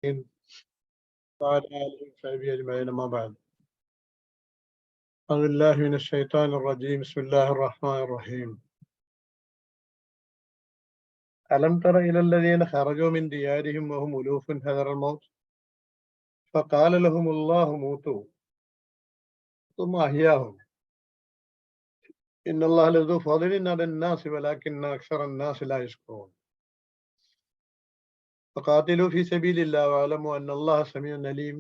وعلى آله وصحبه أجمعين أما بعد. أعوذ بالله من الشيطان الرجيم. بسم الله الرحمن الرحيم. ألم تر إلى الذين خرجوا من ديارهم وهم ألوف حذر الموت فقال لهم الله موتوا ثم أحياهم إن الله لذو فضل على الناس ولكن أكثر الناس لا يشكرون. فقاتلوا في سبيل الله واعلموا أن الله سميع عليم.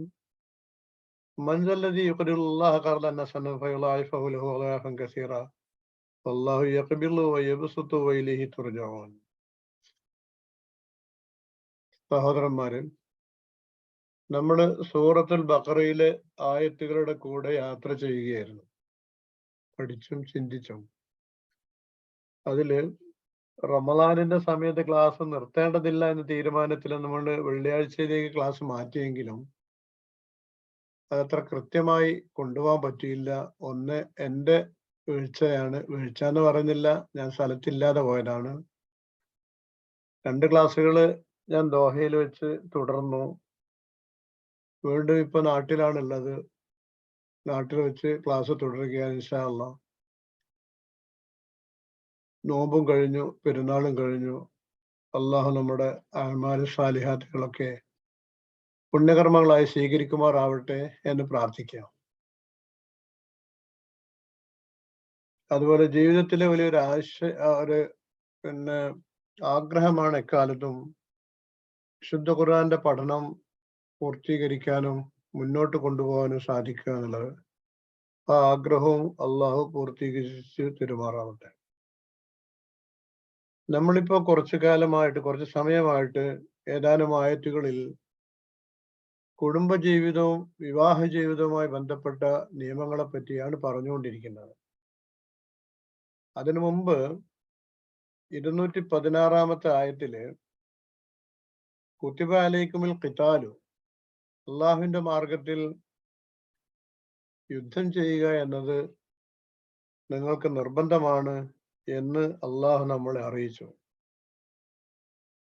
من ذا الذي يقرض الله قرضا حسنا فيضاعفه له أضعافا كثيرا والله يقبض ويبسط وإليه ترجعون. സഹോദരന്മാരെ, നമ്മൾ സൂറത്തുൽ ബഖറയിലെ ആയത്തുകളുടെ കൂടെ യാത്ര ചെയ്യുകയായിരുന്നു, പഠിച്ചും ചിന്തിച്ചും. അതില് റമദാനിന്റെ സമയത്ത് ക്ലാസ് നിർത്തേണ്ടതില്ല എന്ന തീരുമാനത്തിൽ നമ്മൾ വെള്ളിയാഴ്ചയിലേക്ക് ക്ലാസ് മാറ്റിയെങ്കിലും അതത്ര കൃത്യമായി കൊണ്ടുപോകാൻ പറ്റിയില്ല. ഒന്ന് എൻ്റെ വീഴ്ചയാണ്. വീഴ്ച എന്ന് പറയുന്നില്ല, ഞാൻ സ്ഥലത്തില്ലാതെ പോയതാണ്. 2 ക്ലാസ്സുകള് ഞാൻ ദോഹയിൽ വെച്ച് തുടർന്നു. വീണ്ടും ഇപ്പൊ നാട്ടിലാണുള്ളത്. നാട്ടിൽ വെച്ച് ക്ലാസ് തുടരുകയാണ് ഇൻഷാ അല്ലാഹ്. നോമ്പും കഴിഞ്ഞു, പെരുന്നാളും കഴിഞ്ഞു. അള്ളാഹു നമ്മുടെ അഅ്മാലു സാലിഹാത്തുകളൊക്കെ പുണ്യകർമ്മങ്ങളായി സ്വീകരിക്കുമാറാവട്ടെ എന്ന് പ്രാർത്ഥിക്കാം. അതുപോലെ ജീവിതത്തിലെ വലിയൊരു ആഗ്രഹമാണ് എക്കാലത്തും ശുദ്ധ ഖുർആന്റെ പഠനം പൂർത്തീകരിക്കാനും മുന്നോട്ട് കൊണ്ടുപോകാനും സാധിക്കുക എന്നുള്ളത്. ആ ആഗ്രഹവും അള്ളാഹു പൂർത്തീകരിച്ച് പെരുമാറാവട്ടെ. നമ്മളിപ്പോ കുറച്ച് സമയമായിട്ട് ഏതാനും ആയത്തുകളിൽ കുടുംബജീവിതവും വിവാഹ ജീവിതവുമായി ബന്ധപ്പെട്ട നിയമങ്ങളെ പറ്റിയാണ് പറഞ്ഞുകൊണ്ടിരിക്കുന്നത്. അതിനു മുമ്പ് 216 ആയത്തില് കുത്തിബ അലൈക്കുമുൽ ഖിതാലു, അള്ളാഹുവിന്റെ മാർഗത്തിൽ യുദ്ധം ചെയ്യുക എന്നത് നിങ്ങൾക്ക് നിർബന്ധമാണ് എന്ന് അള്ളാഹു നമ്മളെ അറിയിച്ചു.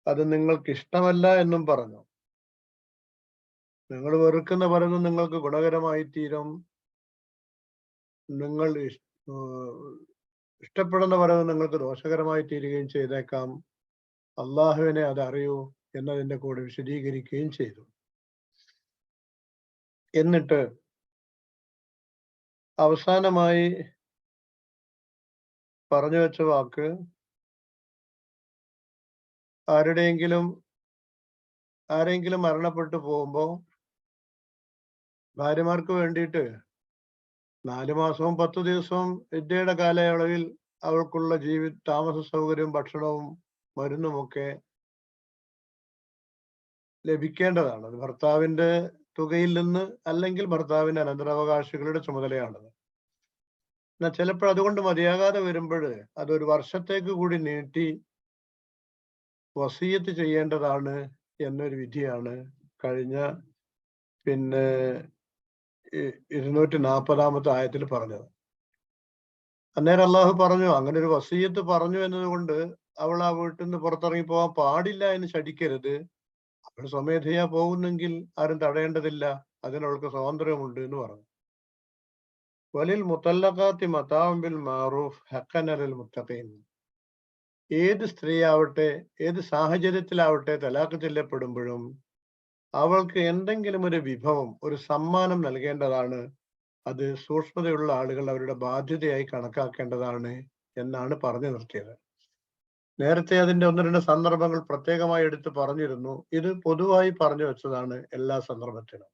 അത് നിങ്ങൾക്ക് ഇഷ്ടമല്ല എന്നും പറഞ്ഞു. നിങ്ങൾ വെറുക്കുന്ന പലതും നിങ്ങൾക്ക് ഗുണകരമായി തീരും, നിങ്ങൾ ഇഷ്ടപ്പെടുന്ന പലതും നിങ്ങൾക്ക് ദോഷകരമായി തീരുകയും ചെയ്തേക്കാം. അള്ളാഹുവിനെ അത് അറിയൂ എന്നതിൻ്റെ കൂടെ വിശദീകരിക്കുകയും ചെയ്തു. എന്നിട്ട് അവസാനമായി പറഞ്ഞു വെച്ച വാക്ക്, ആരെങ്കിലും മരണപ്പെട്ടു പോകുമ്പോൾ ഭാര്യമാർക്ക് വേണ്ടിയിട്ട് 4 മാസവും 10 ദിവസവും ഇദ്ദയുടെ കാലയളവിൽ അവൾക്കുള്ള താമസ സൗകര്യവും ഭക്ഷണവും മരുന്നുമൊക്കെ ലഭിക്കേണ്ടതാണ്. അത് ഭർത്താവിന്റെ തുകയിൽ നിന്ന് അല്ലെങ്കിൽ ഭർത്താവിന്റെ അനന്തരാവകാശികളുടെ ചുമതലയാണത്. എന്നാൽ ചിലപ്പോൾ അതുകൊണ്ട് മതിയാകാതെ വരുമ്പോൾ അതൊരു വർഷത്തേക്ക് കൂടി നീട്ടി വസിയത്ത് ചെയ്യേണ്ടതാണ് എന്നൊരു വിധിയാണ് കഴിഞ്ഞ 240 ആയത്തിൽ പറഞ്ഞത്. അന്നേരം അള്ളാഹു പറഞ്ഞു, അങ്ങനെ ഒരു വസിയത്ത് പറഞ്ഞു എന്നതുകൊണ്ട് അവൾ ആ വീട്ടിൽ നിന്ന് പുറത്തിറങ്ങി പോകാൻ പാടില്ല എന്ന് ശഠിക്കരുത്. അവൾ സ്വമേധയാ പോകുന്നെങ്കിൽ ആരും തടയേണ്ടതില്ല, അതിനവൾക്ക് സ്വാതന്ത്ര്യമുണ്ട് എന്ന് പറഞ്ഞു. വലിൽ മുത്തല്ലഖാത്തി മതാഉൻ ബിൽ മഅറൂഫ് ഹഖ്ഖൻ അലൽ മുത്തഖീൻ. ഏത് സ്ത്രീ ആവട്ടെ, ഏത് സാഹചര്യത്തിലാവട്ടെ തലാഖ് ചെല്ലപ്പെടുമ്പോഴും അവൾക്ക് എന്തെങ്കിലും ഒരു വിഭവം, ഒരു സമ്മാനം നൽകേണ്ടതാണ്. അത് സൂക്ഷ്മതയുള്ള ആളുകൾ അവരുടെ ബാധ്യതയായി കണക്കാക്കേണ്ടതാണ് എന്നാണ് പറഞ്ഞു നിർത്തിയത്. നേരത്തെ അതിന്റെ 1-2 സന്ദർഭങ്ങൾ പ്രത്യേകമായി എടുത്ത് പറഞ്ഞിരുന്നു. ഇത് പൊതുവായി പറഞ്ഞു വെച്ചതാണ് എല്ലാ സന്ദർഭത്തിലും.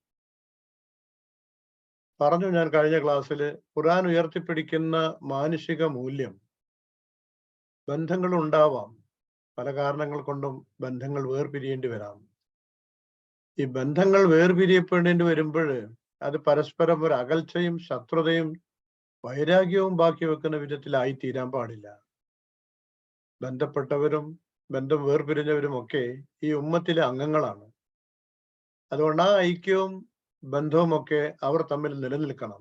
പറഞ്ഞു ഞാൻ കഴിഞ്ഞ ക്ലാസ്സിൽ, ഖുർആൻ ഉയർത്തിപ്പിടിക്കുന്ന മാനുഷിക മൂല്യം, ബന്ധങ്ങൾ ഉണ്ടാവാം, പല കാരണങ്ങൾ കൊണ്ടും ബന്ധങ്ങൾ വേർപിരിയേണ്ടി വരാം. ഈ ബന്ധങ്ങൾ വേർപിരിയപ്പെടേണ്ടി വരുമ്പോൾ അത് പരസ്പരം ഒരു അകൽച്ചയും ശത്രുതയും വൈരാഗ്യവും ബാക്കി വെക്കുന്ന വിധത്തിലായി തീരാൻ പാടില്ല. ബന്ധപ്പെട്ടവരും ബന്ധം വേർപിരിഞ്ഞവരും ഒക്കെ ഈ ഉമ്മത്തിലെ അംഗങ്ങളാണ്. അതുകൊണ്ട് ആ ഐക്യവും ബന്ധവും ഒക്കെ അവർ തമ്മിൽ നിലനിൽക്കണം.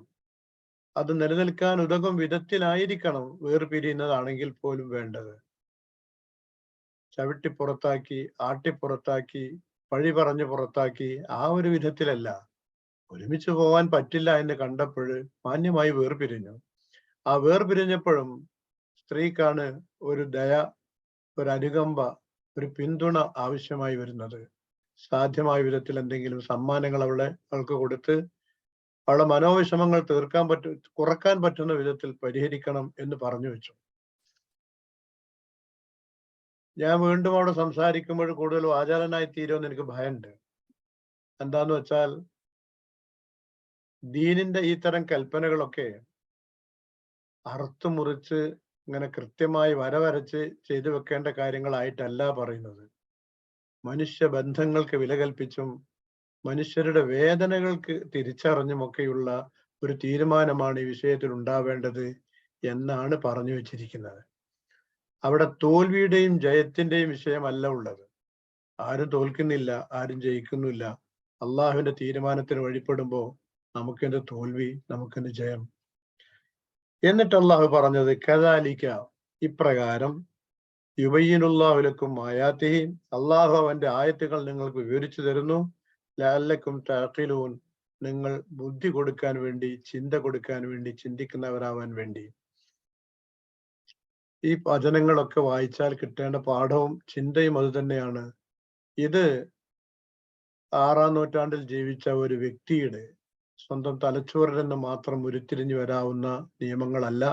അത് നിലനിൽക്കാൻ ഉതകും വിധത്തിലായിരിക്കണം വേർപിരിയുന്നതാണെങ്കിൽ പോലും വേണ്ടത്. ചവിട്ടി പുറത്താക്കി, ആട്ടിപ്പുറത്താക്കി, പഴി പറഞ്ഞ് പുറത്താക്കി, ആ ഒരു വിധത്തിലല്ല. ഒരുമിച്ച് പോകാൻ പറ്റില്ല എന്ന് കണ്ടപ്പോൾ മാന്യമായി വേർപിരിഞ്ഞു. ആ വേർപിരിഞ്ഞപ്പോഴും സ്ത്രീക്കാണ് ഒരു ദയ, ഒരു അനുകമ്പ, ഒരു പിന്തുണ ആവശ്യമായി വരുന്നത്. സാധ്യമായ വിധത്തിൽ എന്തെങ്കിലും സമ്മാനങ്ങൾ അവൾക്ക് കൊടുത്ത് അവളുടെ മനോവിഷമങ്ങൾ കുറക്കാൻ പറ്റുന്ന വിധത്തിൽ പരിഹരിക്കണം എന്ന് പറഞ്ഞു വെച്ചു. ഞാൻ വീണ്ടും അവിടെ സംസാരിക്കുമ്പോൾ കൂടുതൽ വാചാലനായി തീരുമെന്ന് എനിക്ക് ഭയമുണ്ട്. എന്താന്ന് വെച്ചാൽ, ദീനിന്റെ ഈ തരം കൽപ്പനകളൊക്കെ അറുത്തു മുറിച്ച് ഇങ്ങനെ കൃത്യമായി വരച്ച് ചെയ്തു വെക്കേണ്ട കാര്യങ്ങളായിട്ടല്ല പറയുന്നത്. മനുഷ്യ ബന്ധങ്ങൾക്ക് വില കൽപ്പിച്ചും മനുഷ്യരുടെ വേദനകൾക്ക് തിരിച്ചറിഞ്ഞുമൊക്കെയുള്ള ഒരു തീരുമാനമാണ് ഈ വിഷയത്തിൽ ഉണ്ടാവേണ്ടത് എന്നാണ് പറഞ്ഞു വെച്ചിരിക്കുന്നത്. അവിടെ തോൽവിയുടെയും ജയത്തിന്റെയും വിഷയമല്ല ഉള്ളത്. ആരും തോൽക്കുന്നില്ല, ആരും ജയിക്കുന്നില്ല. അള്ളാഹുവിന്റെ തീരുമാനത്തിന് വഴിപ്പെടുമ്പോ നമുക്കെന്ത് തോൽവി, നമുക്കെന്ത് ജയം. എന്നിട്ട് അള്ളാഹു പറഞ്ഞത് കദാലിക, ഇപ്രകാരം യുബയ്യിനുല്ലാഹു ലക്കും ആയാതിഹി, അള്ളാഹു അവന്റെ ആയത്തുകൾ നിങ്ങൾക്ക് വിവരിച്ചു തരുന്നു. ലഅല്ലക്കും തഅഖിലൂൻ, നിങ്ങൾ ബുദ്ധി കൊടുക്കാൻ വേണ്ടി, ചിന്ത കൊടുക്കാൻ വേണ്ടി, ചിന്തിക്കുന്നവരാവാൻ വേണ്ടി. ഈ വചനങ്ങളൊക്കെ വായിച്ചാൽ കിട്ടേണ്ട പാഠവും ചിന്തയും അത് തന്നെയാണ്. ഇത് 6-ാം നൂറ്റാണ്ടിൽ ജീവിച്ച ഒരു വ്യക്തിയുടെ സ്വന്തം തലച്ചോറിൽ നിന്ന് മാത്രം ഉരുത്തിരിഞ്ഞു വരാവുന്ന നിയമങ്ങളല്ല.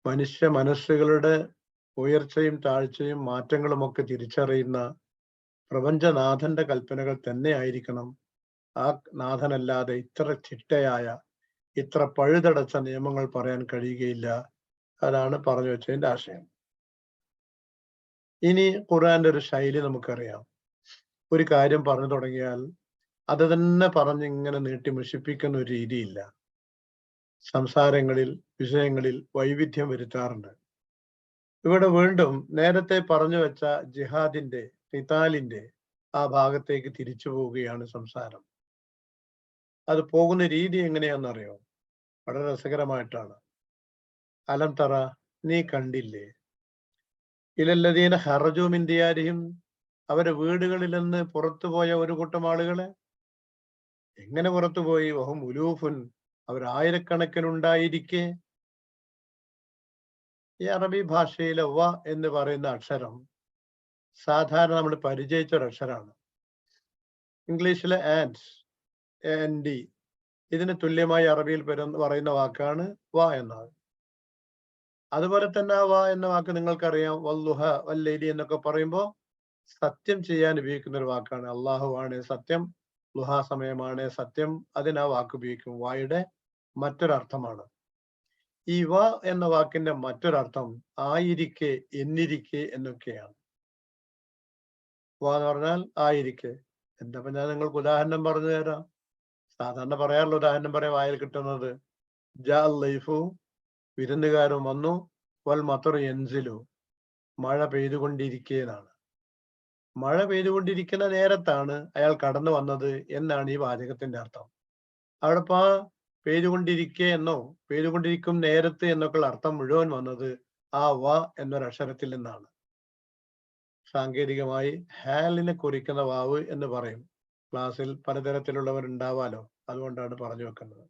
മനുഷ്യ മനസ്സുകളുടെ ഉയർച്ചയും താഴ്ചയും മാറ്റങ്ങളും ഒക്കെ തിരിച്ചറിയുന്ന പ്രപഞ്ചനാഥന്റെ കൽപ്പനകൾ തന്നെ ആയിരിക്കണം. ആ നാഥനല്ലാതെ ഇത്ര ചിട്ടയായ, ഇത്ര പഴുതടച്ച നിയമങ്ങൾ പറയാൻ കഴിയുകയില്ല. അതാണ് പറഞ്ഞു വെച്ചതിന്റെ ആശയം. ഇനി ഖുർആന്റെ ഒരു ശൈലി നമുക്കറിയാം. ഒരു കാര്യം പറഞ്ഞു തുടങ്ങിയാൽ അത് തന്നെ പറഞ്ഞിങ്ങനെ നീട്ടി മുഷിപ്പിക്കുന്ന ഒരു രീതിയില്ല. സംസാരങ്ങളിൽ, വിഷയങ്ങളിൽ വൈവിധ്യം വരുത്താറുണ്ട്. ഇവിടെ വീണ്ടും നേരത്തെ പറഞ്ഞു വെച്ച ജിഹാദിന്റെ, ഖിതാലിന്റെ ആ ഭാഗത്തേക്ക് തിരിച്ചു പോവുകയാണ് സംസാരം. അത് പോകുന്ന രീതി എങ്ങനെയാണെന്നറിയോ? വളരെ രസകരമായിട്ടാണ്. അലം തറ, നീ കണ്ടില്ലേ? ഇലല്ലദീന ഖറജൂ മിൻ ദിയാരിഹിം, അവരുടെ വീടുകളിൽ നിന്ന് പുറത്തുപോയ ഒരു കൂട്ടം ആളുകളെ. എങ്ങനെ പുറത്തുപോയി? വഹും ഉലൂഫുൻ, അവർ ആയിരക്കണക്കിനുണ്ടായിരിക്കെ. ഈ അറബി ഭാഷയിലെ വ എന്ന് പറയുന്ന അക്ഷരം സാധാരണ നമ്മൾ പരിചയിച്ച ഒരു അക്ഷരമാണ്. ഇംഗ്ലീഷിലെ ആൻഡ്, ഇതിന് തുല്യമായി അറബിയിൽ പറയുന്ന വാക്കാണ് വ എന്നത്. അതുപോലെ തന്നെ ആ വ എന്ന വാക്ക് നിങ്ങൾക്കറിയാം. വല്ലുഹ വല്ലൈലി എന്നൊക്കെ പറയുമ്പോൾ സത്യം ചെയ്യാൻ ഉപയോഗിക്കുന്ന ഒരു വാക്കാണ്. അള്ളാഹു ആണ് സത്യം, ലുഹാ സമയമാണ് സത്യം, അതിന് ആ വാക്ക് ഉപയോഗിക്കും. വായുടെ മറ്റൊരർത്ഥമാണ്. ഈ വ എന്ന വാക്കിന്റെ മറ്റൊരർത്ഥം ആയിരിക്കെ, എന്നിരിക്കെ എന്നൊക്കെയാണ്. വ എന്ന് പറഞ്ഞാൽ ആയിരിക്കെ. എന്താ ഞാൻ നിങ്ങൾക്ക് ഉദാഹരണം പറഞ്ഞു തരാം. സാധാരണ പറയാറുള്ള ഉദാഹരണം പറയാൻ വായിൽ കിട്ടുന്നത് ജാ ലൈഫു, വിരുന്നുകാരൻ വന്നു, വൽ മത്തറു യൻസിലു, മഴ പെയ്തുകൊണ്ടിരിക്കുകയാണ്. മഴ പെയ്തുകൊണ്ടിരിക്കുന്ന നേരത്താണ് അയാൾ കടന്നു വന്നത് എന്നാണ് ഈ വാചകത്തിന്റെ അർത്ഥം. അവിടെ ഇപ്പൊ പെയ്തുകൊണ്ടിരിക്കെ എന്നോ പെയ്തുകൊണ്ടിരിക്കും നേരത്ത് എന്നൊക്കെയുള്ള അർത്ഥം മുഴുവൻ വന്നത് ആ വ എന്നൊരക്ഷരത്തിൽ നിന്നാണ്. സാങ്കേതികമായി ഹാലിനെ കുറിക്കുന്ന വാവ് എന്ന് പറയും. ക്ലാസ്സിൽ പലതരത്തിലുള്ളവർ ഉണ്ടാവാലോ, അതുകൊണ്ടാണ് പറഞ്ഞു വെക്കുന്നത്.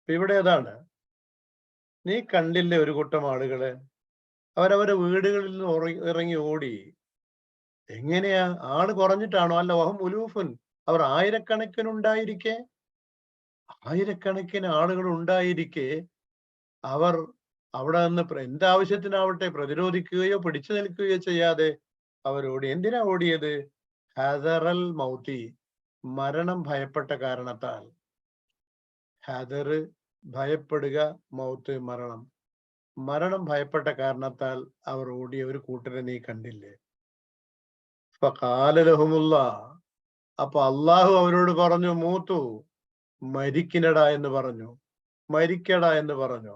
ഇവിടെ ഏതാണ്? നീ കണ്ടില്ലേ ഒരു കൂട്ടം ആളുകളെ? അവരവരുടെ വീടുകളിൽ നിന്ന് ഇറങ്ങി ഓടി. എങ്ങനെയാ? ആള് കുറഞ്ഞിട്ടാണോ? അല്ല, വഹും ഉലൂഫുൻ, അവർ ആയിരക്കണക്കിനുണ്ടായിരിക്കെ. ആയിരക്കണക്കിന് ആളുകൾ ഉണ്ടായിരിക്കെ അവർ അവിടെ നിന്ന് എന്താവശ്യത്തിനാവട്ടെ പ്രതിരോധിക്കുകയോ പിടിച്ചു നിൽക്കുകയോ ചെയ്യാതെ അവരോടി. എന്തിനാ ഓടിയത്? ഹദറൽ മൗതി, മരണം ഭയപ്പെട്ട കാരണത്താൽ. ഹദർ ഭയപ്പെടുക, മൗത്ത് മരണം. മരണം ഭയപ്പെട്ട കാരണത്താൽ അവർ ഓടിയ ഒരു കൂട്ടരെ നീ കണ്ടില്ലേ? ഫഖാല ലഹുമുല്ലാ, അപ്പൊ അള്ളാഹു അവരോട് പറഞ്ഞു, മൂത്തു, മരിക്കിനടാ എന്ന് പറഞ്ഞു, മരിക്കടാ എന്ന് പറഞ്ഞു.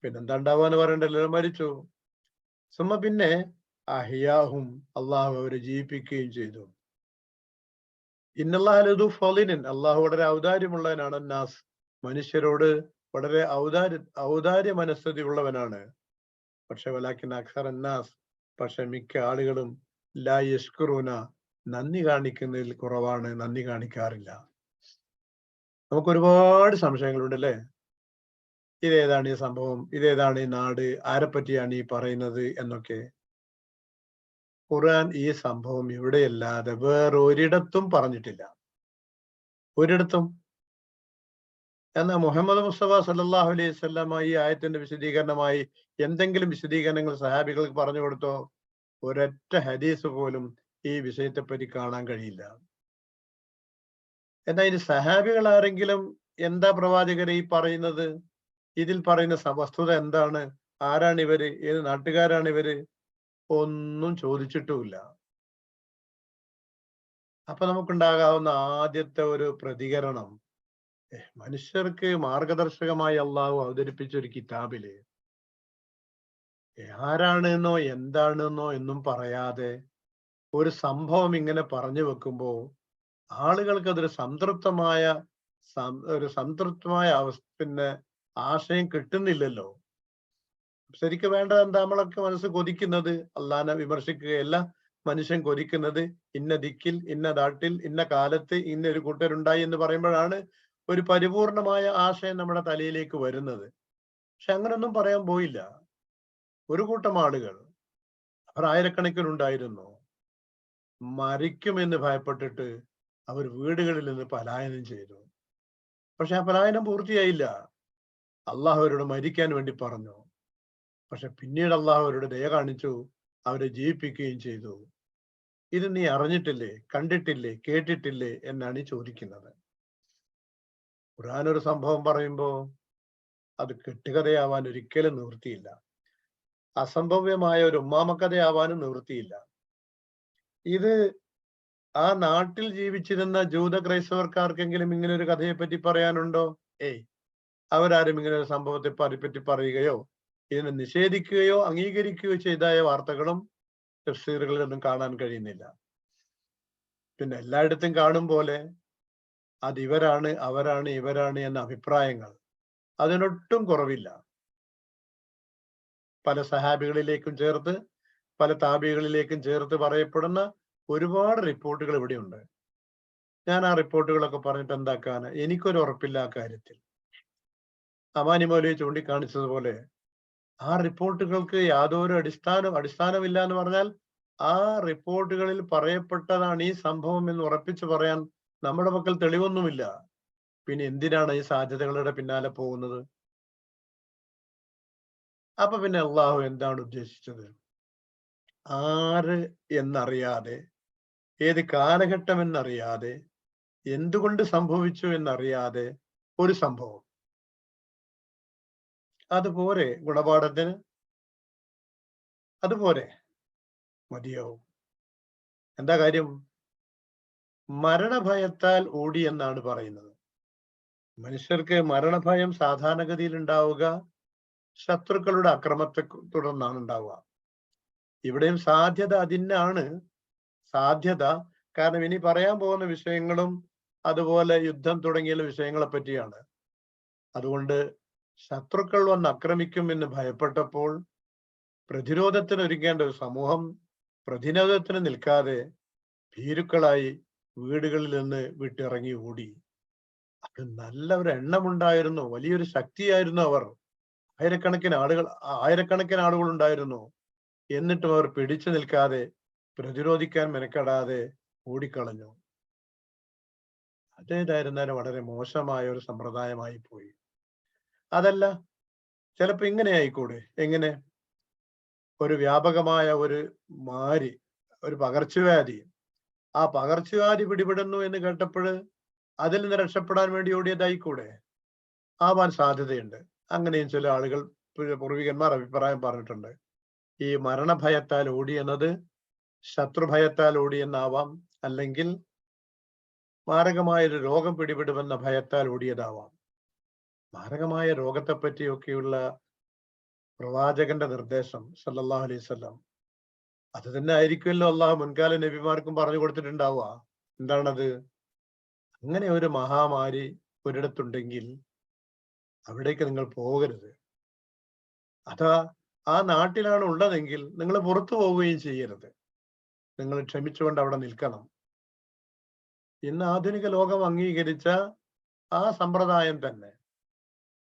പിന്നെന്താ ഉണ്ടാവാന്ന് പറയണ്ടല്ലോ, മരിച്ചു. സുമ പിന്നെ അഹിയാഹും, അള്ളാഹു അവരെ ജീവിപ്പിക്കുകയും ചെയ്തു. ഇന്നല്ലാഹു ഫളിൻ, അള്ളാഹു വളരെ ഔദാര്യമുള്ളവനാണ്. നാസ്, മനുഷ്യരോട് വളരെ ഔദാര്യ മനസ്ഥിതി ഉള്ളവനാണ്. പക്ഷെ വലാക്കിൻ അക്സറ നാസ്, പക്ഷെ മിക്ക ആളുകളും ലാ യഷ്കുറൂന, നന്ദി കാണിക്കുന്നതിൽ കുറവാണ്, നന്ദി കാണിക്കാറില്ല. നമുക്ക് ഒരുപാട് സംശയങ്ങളുണ്ട് അല്ലേ? ഇതേതാണ് ഈ സംഭവം, ഇതേതാണ് ഈ നാട്, ആരെപ്പറ്റിയാണ് ഈ പറയുന്നത് എന്നൊക്കെ. ഖുർആൻ ഈ സംഭവം ഇവിടെയല്ലാതെ വേറൊരിടത്തും പറഞ്ഞിട്ടില്ല. ഒരിടത്തും. എന്നാൽ മുഹമ്മദ് മുസ്തഫ സല്ലല്ലാഹു അലൈഹി വസല്ലമ ഈ ആയത്തിന്റെ വിശദീകരണമായി എന്തെങ്കിലും വിശദീകരണങ്ങൾ സഹാബികൾക്ക് പറഞ്ഞു കൊടുത്തോ? ഒരൊറ്റ ഹദീസ് പോലും ഈ വിഷയത്തെപ്പറ്റി കാണാൻ കഴിയില്ല. എന്നാൽ ഇനി സഹാബികൾ ആരെങ്കിലും എന്താ പ്രവാചകരെ ഈ പറയുന്നത്, ഇതിൽ പറയുന്ന വസ്തുത എന്താണ്, ആരാണ് ഇവര്, ഏത് നാട്ടുകാരാണ് ഇവര്, ഒന്നും ചോദിച്ചിട്ടുമില്ല. അപ്പൊ നമുക്കുണ്ടാകാവുന്ന ആദ്യത്തെ ഒരു പ്രതികരണം, മനുഷ്യർക്ക് മാർഗദർശകമായി അള്ളാഹു അവതരിപ്പിച്ച ഒരു കിതാബില് ആരാണെന്നോ എന്താണെന്നോ എന്നും പറയാതെ ഒരു സംഭവം ഇങ്ങനെ പറഞ്ഞു വെക്കുമ്പോ ആളുകൾക്ക് അതൊരു സംതൃപ്തമായ പിന്നെ ആശയം കിട്ടുന്നില്ലല്ലോ. ശരിക്കും വേണ്ടത് എന്താ? നമ്മളൊക്കെ മനസ്സ് കൊതിക്കുന്നത് അള്ളാനെ വിമർശിക്കുകയല്ല, മനുഷ്യൻ കൊതിക്കുന്നത് ഇന്ന ദിക്കിൽ, ഇന്ന നാട്ടിൽ, ഇന്ന കാലത്ത് ഇന്ന ഒരു കൂട്ടരുണ്ടായി എന്ന് പറയുമ്പോഴാണ് ഒരു പരിപൂർണമായ ആശയം നമ്മുടെ തലയിലേക്ക് വരുന്നത്. പക്ഷെ അങ്ങനൊന്നും പറയാൻ പോയില്ല. ഒരു കൂട്ടം ആളുകൾ, അവർ ആയിരക്കണക്കിനുണ്ടായിരുന്നു, മരിക്കുമെന്ന് ഭയപ്പെട്ടിട്ട് അവർ വീടുകളിൽ നിന്ന് പലായനം ചെയ്തു. പക്ഷെ ആ പലായനം പൂർത്തിയായില്ല. അള്ളാഹു അവരോട് മരിക്കാൻ വേണ്ടി പറഞ്ഞു. പക്ഷെ പിന്നീട് അള്ളാഹു അവരുടെ ദയ കാണിച്ചു, അവരെ ജീവിപ്പിക്കുകയും ചെയ്തു. ഇത് നീ അറിഞ്ഞിട്ടില്ലേ, കണ്ടിട്ടില്ലേ, കേട്ടിട്ടില്ലേ എന്നാണ് ഈ ചോദിക്കുന്നത്. ഖുർആൻ ഒരു സംഭവം പറയുമ്പോ അത് കെട്ടുകഥയാവാൻ ഒരിക്കലും നിവൃത്തിയില്ല. അസംഭവ്യമായ ഒരു ഉമ്മാമക്കഥയാവാനും നിവൃത്തിയില്ല. ഇത് ആ നാട്ടിൽ ജീവിച്ചിരുന്ന ജൂത ക്രൈസ്തവർക്കാർക്കെങ്കിലും ഇങ്ങനെ ഒരു കഥയെ പറ്റി പറയാനുണ്ടോ? ഏയ്, അവരാരും ഇങ്ങനെ ഒരു സംഭവത്തെ പറ്റി പറയുകയോ ഇതിനെ നിഷേധിക്കുകയോ അംഗീകരിക്കുകയോ ചെയ്തായ വാർത്തകളും തഫ്സീറുകളിലൊന്നും കാണാൻ കഴിയുന്നില്ല. പിന്നെ എല്ലായിടത്തും കാണും പോലെ അത് ഇവരാണ്, അവരാണ്, ഇവരാണ് എന്ന അഭിപ്രായങ്ങൾ അതിനൊട്ടും കുറവില്ല. പല സഹാബികളിലേക്കും ചേർത്ത്, പല താബികളിലേക്കും ചേർത്ത് പറയപ്പെടുന്ന ഒരുപാട് റിപ്പോർട്ടുകൾ ഇവിടെയുണ്ട്. ഞാൻ ആ റിപ്പോർട്ടുകളൊക്കെ പറഞ്ഞിട്ട് എന്താക്കാന്? എനിക്കൊരു ഉറപ്പില്ല ആ കാര്യത്തിൽ. അമാനി മൗലവി ചൂണ്ടിക്കാണിച്ചതുപോലെ ആ റിപ്പോർട്ടുകൾക്ക് യാതൊരു അടിസ്ഥാനമില്ല എന്ന് പറഞ്ഞാൽ ആ റിപ്പോർട്ടുകളിൽ പറയപ്പെട്ടതാണ് ഈ സംഭവം എന്ന് ഉറപ്പിച്ചു പറയാൻ നമ്മുടെ പക്കൽ തെളിവൊന്നുമില്ല. പിന്നെ എന്തിനാണ് ഈ സാധ്യതകളുടെ പിന്നാലെ പോകുന്നത്? അപ്പൊ പിന്നെ അള്ളാഹു എന്താണ് ഉദ്ദേശിച്ചത്? ആര് എന്നറിയാതെ, ഏത് കാലഘട്ടം എന്നറിയാതെ, എന്തുകൊണ്ട് സംഭവിച്ചു എന്നറിയാതെ ഒരു സംഭവം, അതുപോലെ ഗുണപാഠത്തിന്? അതുപോലെ മതിയാവും. എന്താ കാര്യം? മരണഭയത്താൽ ഓടി എന്നാണ് പറയുന്നത്. മനുഷ്യർക്ക് മരണഭയം സാധാരണഗതിയിൽ ഉണ്ടാവുക ശത്രുക്കളുടെ അക്രമത്തെ തുടർന്നാണ് ഉണ്ടാവുക. ഇവിടെയും സാധ്യത അതിനാണ്. സാധ്യത കാരണം ഇനി പറയാൻ പോകുന്ന വിഷയങ്ങളും അതുപോലെ യുദ്ധം തുടങ്ങിയ വിഷയങ്ങളെ പറ്റിയാണ്. അതുകൊണ്ട് ശത്രുക്കൾ വന്ന് ആക്രമിക്കും എന്ന് ഭയപ്പെട്ടപ്പോൾ പ്രതിരോധത്തിന് ഒരുങ്ങേണ്ട ഒരു സമൂഹം പ്രതിരോധത്തിന് നിൽക്കാതെ ഭീരുക്കളായി വീടുകളിൽ നിന്ന് വിട്ടിറങ്ങി ഓടി. അത് നല്ല ഒരു എണ്ണമുണ്ടായിരുന്നു, വലിയൊരു ശക്തിയായിരുന്നു അവർ. ആയിരക്കണക്കിന് ആളുകൾ ഉണ്ടായിരുന്നു. എന്നിട്ടും അവർ പിടിച്ചു നിൽക്കാതെ, പ്രതിരോധിക്കാൻ മെനക്കെടാതെ ഓടിക്കളഞ്ഞു. അതേതായിരുന്നാലും വളരെ മോശമായ ഒരു സമ്പ്രദായമായി പോയി. അതല്ല, ചിലപ്പോ ഇങ്ങനെ ആയിക്കൂടെ? എങ്ങനെ? ഒരു വ്യാപകമായ ഒരു മാരി, ഒരു പകർച്ചവ്യാധി, ആ പകർച്ചവ്യാധി പിടിപെടുന്നു എന്ന് കേട്ടപ്പോൾ അതിൽ നിന്ന് രക്ഷപ്പെടാൻ വേണ്ടി ഓടിയതായിക്കൂടെ? ആവാൻ സാധ്യതയുണ്ട്. അങ്ങനെയും ചില ആളുകൾ, പൂർവികന്മാർ അഭിപ്രായം പറഞ്ഞിട്ടുണ്ട്. ഈ മരണഭയത്താൽ ഓടിയെന്നത് ശത്രുഭയത്താൽ ഓടിയെന്നാവാം, അല്ലെങ്കിൽ മാരകമായൊരു രോഗം പിടിപെടുമെന്ന ഭയത്താൽ ഓടിയതാവാം. മാരകമായ രോഗത്തെ പറ്റിയൊക്കെയുള്ള പ്രവാചകന്റെ നിർദ്ദേശം സല്ലല്ലാഹു അലൈഹി വസല്ലം അത് തന്നെ ആയിരിക്കുമല്ലോ അള്ളാഹു മുൻകാല നബിമാർക്കും പറഞ്ഞു കൊടുത്തിട്ടുണ്ടാവുക. എന്താണത്? അങ്ങനെ ഒരു മഹാമാരി ഒരിടത്തുണ്ടെങ്കിൽ അവിടേക്ക് നിങ്ങൾ പോകരുത്. അതാ ആ നാട്ടിലാണ് ഉള്ളതെങ്കിൽ നിങ്ങൾ പുറത്തു പോവുകയും ചെയ്യരുത്. നിങ്ങൾ ക്ഷമിച്ചുകൊണ്ട് അവിടെ നിൽക്കണം. ഇന്ന് ആധുനിക ലോകം അംഗീകരിച്ച ആ സമ്പ്രദായം തന്നെ,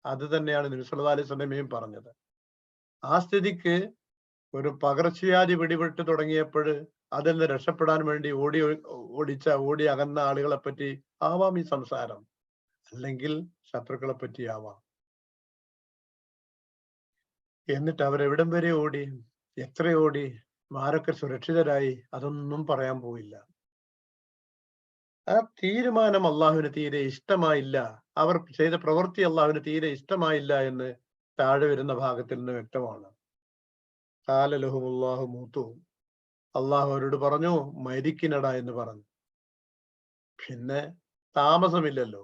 അത് തന്നെയാണ് നബി സല്ലല്ലാഹു അലൈഹി വസല്ലമയും പറഞ്ഞത്. ആ സ്ഥിതിക്ക് ഒരു പകർച്ചവ്യാധി പിടിപെട്ട് തുടങ്ങിയപ്പോൾ അതിൽ നിന്ന് രക്ഷപ്പെടാൻ വേണ്ടി ഓടി അകന്ന ആളുകളെ പറ്റി ആവാം ഈ സംസാരം, അല്ലെങ്കിൽ ശത്രുക്കളെ പറ്റിയാവാം. എന്നിട്ട് അവരെവിടം വരെ ഓടി, എത്ര ഓടി, ആരൊക്കെ സുരക്ഷിതരായി, അതൊന്നും പറയാൻ പോയില്ല. ആ തീരുമാനം അള്ളാഹുവിന് തീരെ ഇഷ്ടമായില്ല, അവർ ചെയ്ത പ്രവൃത്തി അള്ളാഹുവിന് തീരെ ഇഷ്ടമായില്ല എന്ന് താഴെ വരുന്ന ഭാഗത്തിൽ നിന്ന് വ്യക്തമാണ്. ഖാല ലഹുമുല്ലാഹു മൂത്തു, അള്ളാഹു അവരോട് പറഞ്ഞു മരിക്കിനട എന്ന് പറഞ്ഞു. പിന്നെ താമസമില്ലല്ലോ.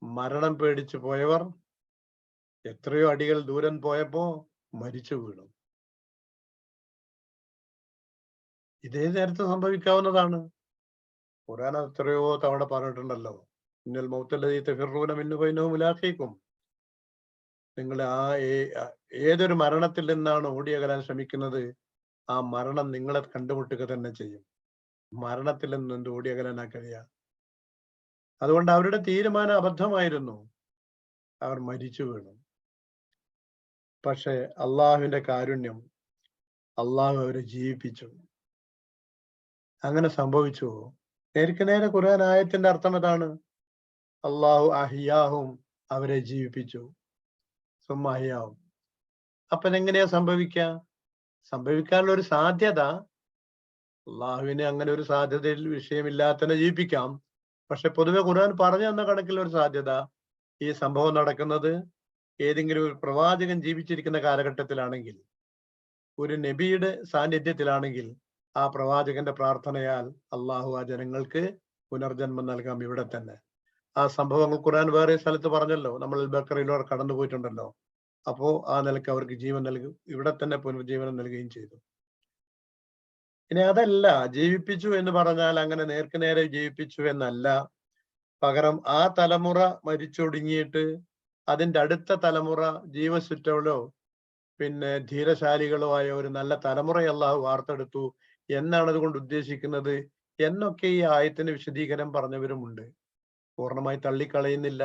മരണം പേടിച്ചു പോയവർ എത്രയോ അടികൾ ദൂരം പോയപ്പോ മരിച്ചു വീണു. ഇതേ നേരത്തെ സംഭവിക്കാവുന്നതാണ്. ഖുർആൻ എത്രയോ തവണ പറഞ്ഞിട്ടുണ്ടല്ലോ, ഇന്നൽ മൗത്തല്ലദീ തഫിറൂന മിൻഹു ഫഇന്നഹു മുലാഖീകും. നിങ്ങൾ ഏതൊരു മരണത്തിൽ നിന്നാണ് ഓടിയകലാൻ ശ്രമിക്കുന്നത്, ആ മരണം നിങ്ങളെ കണ്ടുമുട്ടുക തന്നെ ചെയ്യും. മരണത്തിൽ നിന്ന് എന്ത് ഓടിയകലാനാ കഴിയാ? അതുകൊണ്ട് അവരുടെ തീരുമാനം അബദ്ധമായിരുന്നു, അവർ മരിച്ചു വീണു. പക്ഷെ അള്ളാഹുവിന്റെ കാരുണ്യം, അള്ളാഹു അവരെ ജീവിപ്പിച്ചു. അങ്ങനെ സംഭവിച്ചു. നേർക്ക് നേരെ ഖുർആൻ ആയത്തിന്റെ അർത്ഥം അതാണ്. അള്ളാഹു അഹിയാഹും, അവരെ ജീവിപ്പിച്ചു. സുമ്മ അഹിയാഹും. അപ്പൊ എങ്ങനെയാ സംഭവിക്കാനുള്ള ഒരു സാധ്യത, അള്ളാഹുവിനെ അങ്ങനെ ഒരു സാധ്യതയിൽ വിഷയമില്ലാത്തതിനെ ജീവിപ്പിക്കാം. പക്ഷെ പൊതുവെ ഖുർആൻ പറഞ്ഞു തന്ന കണക്കിൽ ഒരു സാധ്യത, ഈ സംഭവം നടക്കുന്നത് ഏതെങ്കിലും ഒരു പ്രവാചകൻ ജീവിച്ചിരിക്കുന്ന കാലഘട്ടത്തിലാണെങ്കിൽ, ഒരു നബിയുടെ സാന്നിധ്യത്തിലാണെങ്കിൽ, ആ പ്രവാചകന്റെ പ്രാർത്ഥനയാൽ അള്ളാഹു ആ ജനങ്ങൾക്ക് പുനർജന്മം നൽകാം ഇവിടെ തന്നെ. ആ സംഭവങ്ങൾ ഖുർആൻ വേറെ സ്ഥലത്ത് പറഞ്ഞല്ലോ, നമ്മൾ ബക്കറയിലൂടെ കടന്നു പോയിട്ടുണ്ടല്ലോ. അപ്പോ ആ നിലക്ക് അവർക്ക് ജീവൻ നൽകും, ഇവിടെ തന്നെ പുനർജീവനം നൽകുകയും ചെയ്തു. ഇനി അതല്ല, ജീവിപ്പിച്ചു എന്ന് പറഞ്ഞാൽ അങ്ങനെ നേർക്ക് നേരെ ജീവിപ്പിച്ചു എന്നല്ല. പകരം ആ തലമുറ മരിച്ചൊടുങ്ങിയിട്ട് അതിന്റെ അടുത്ത തലമുറ ജീവസുറ്റവളോ പിന്നെ ധീരശാലികളോ ആയ ഒരു നല്ല തലമുറയെ അള്ളാഹു വാർത്തെടുത്തു എന്നാണ് അതുകൊണ്ട് ഉദ്ദേശിക്കുന്നത് എന്നൊക്കെ ഈ ആയത്തിന് വിശദീകരണം പറഞ്ഞവരുമുണ്ട്. പൂർണ്ണമായി തള്ളിക്കളയുന്നില്ല.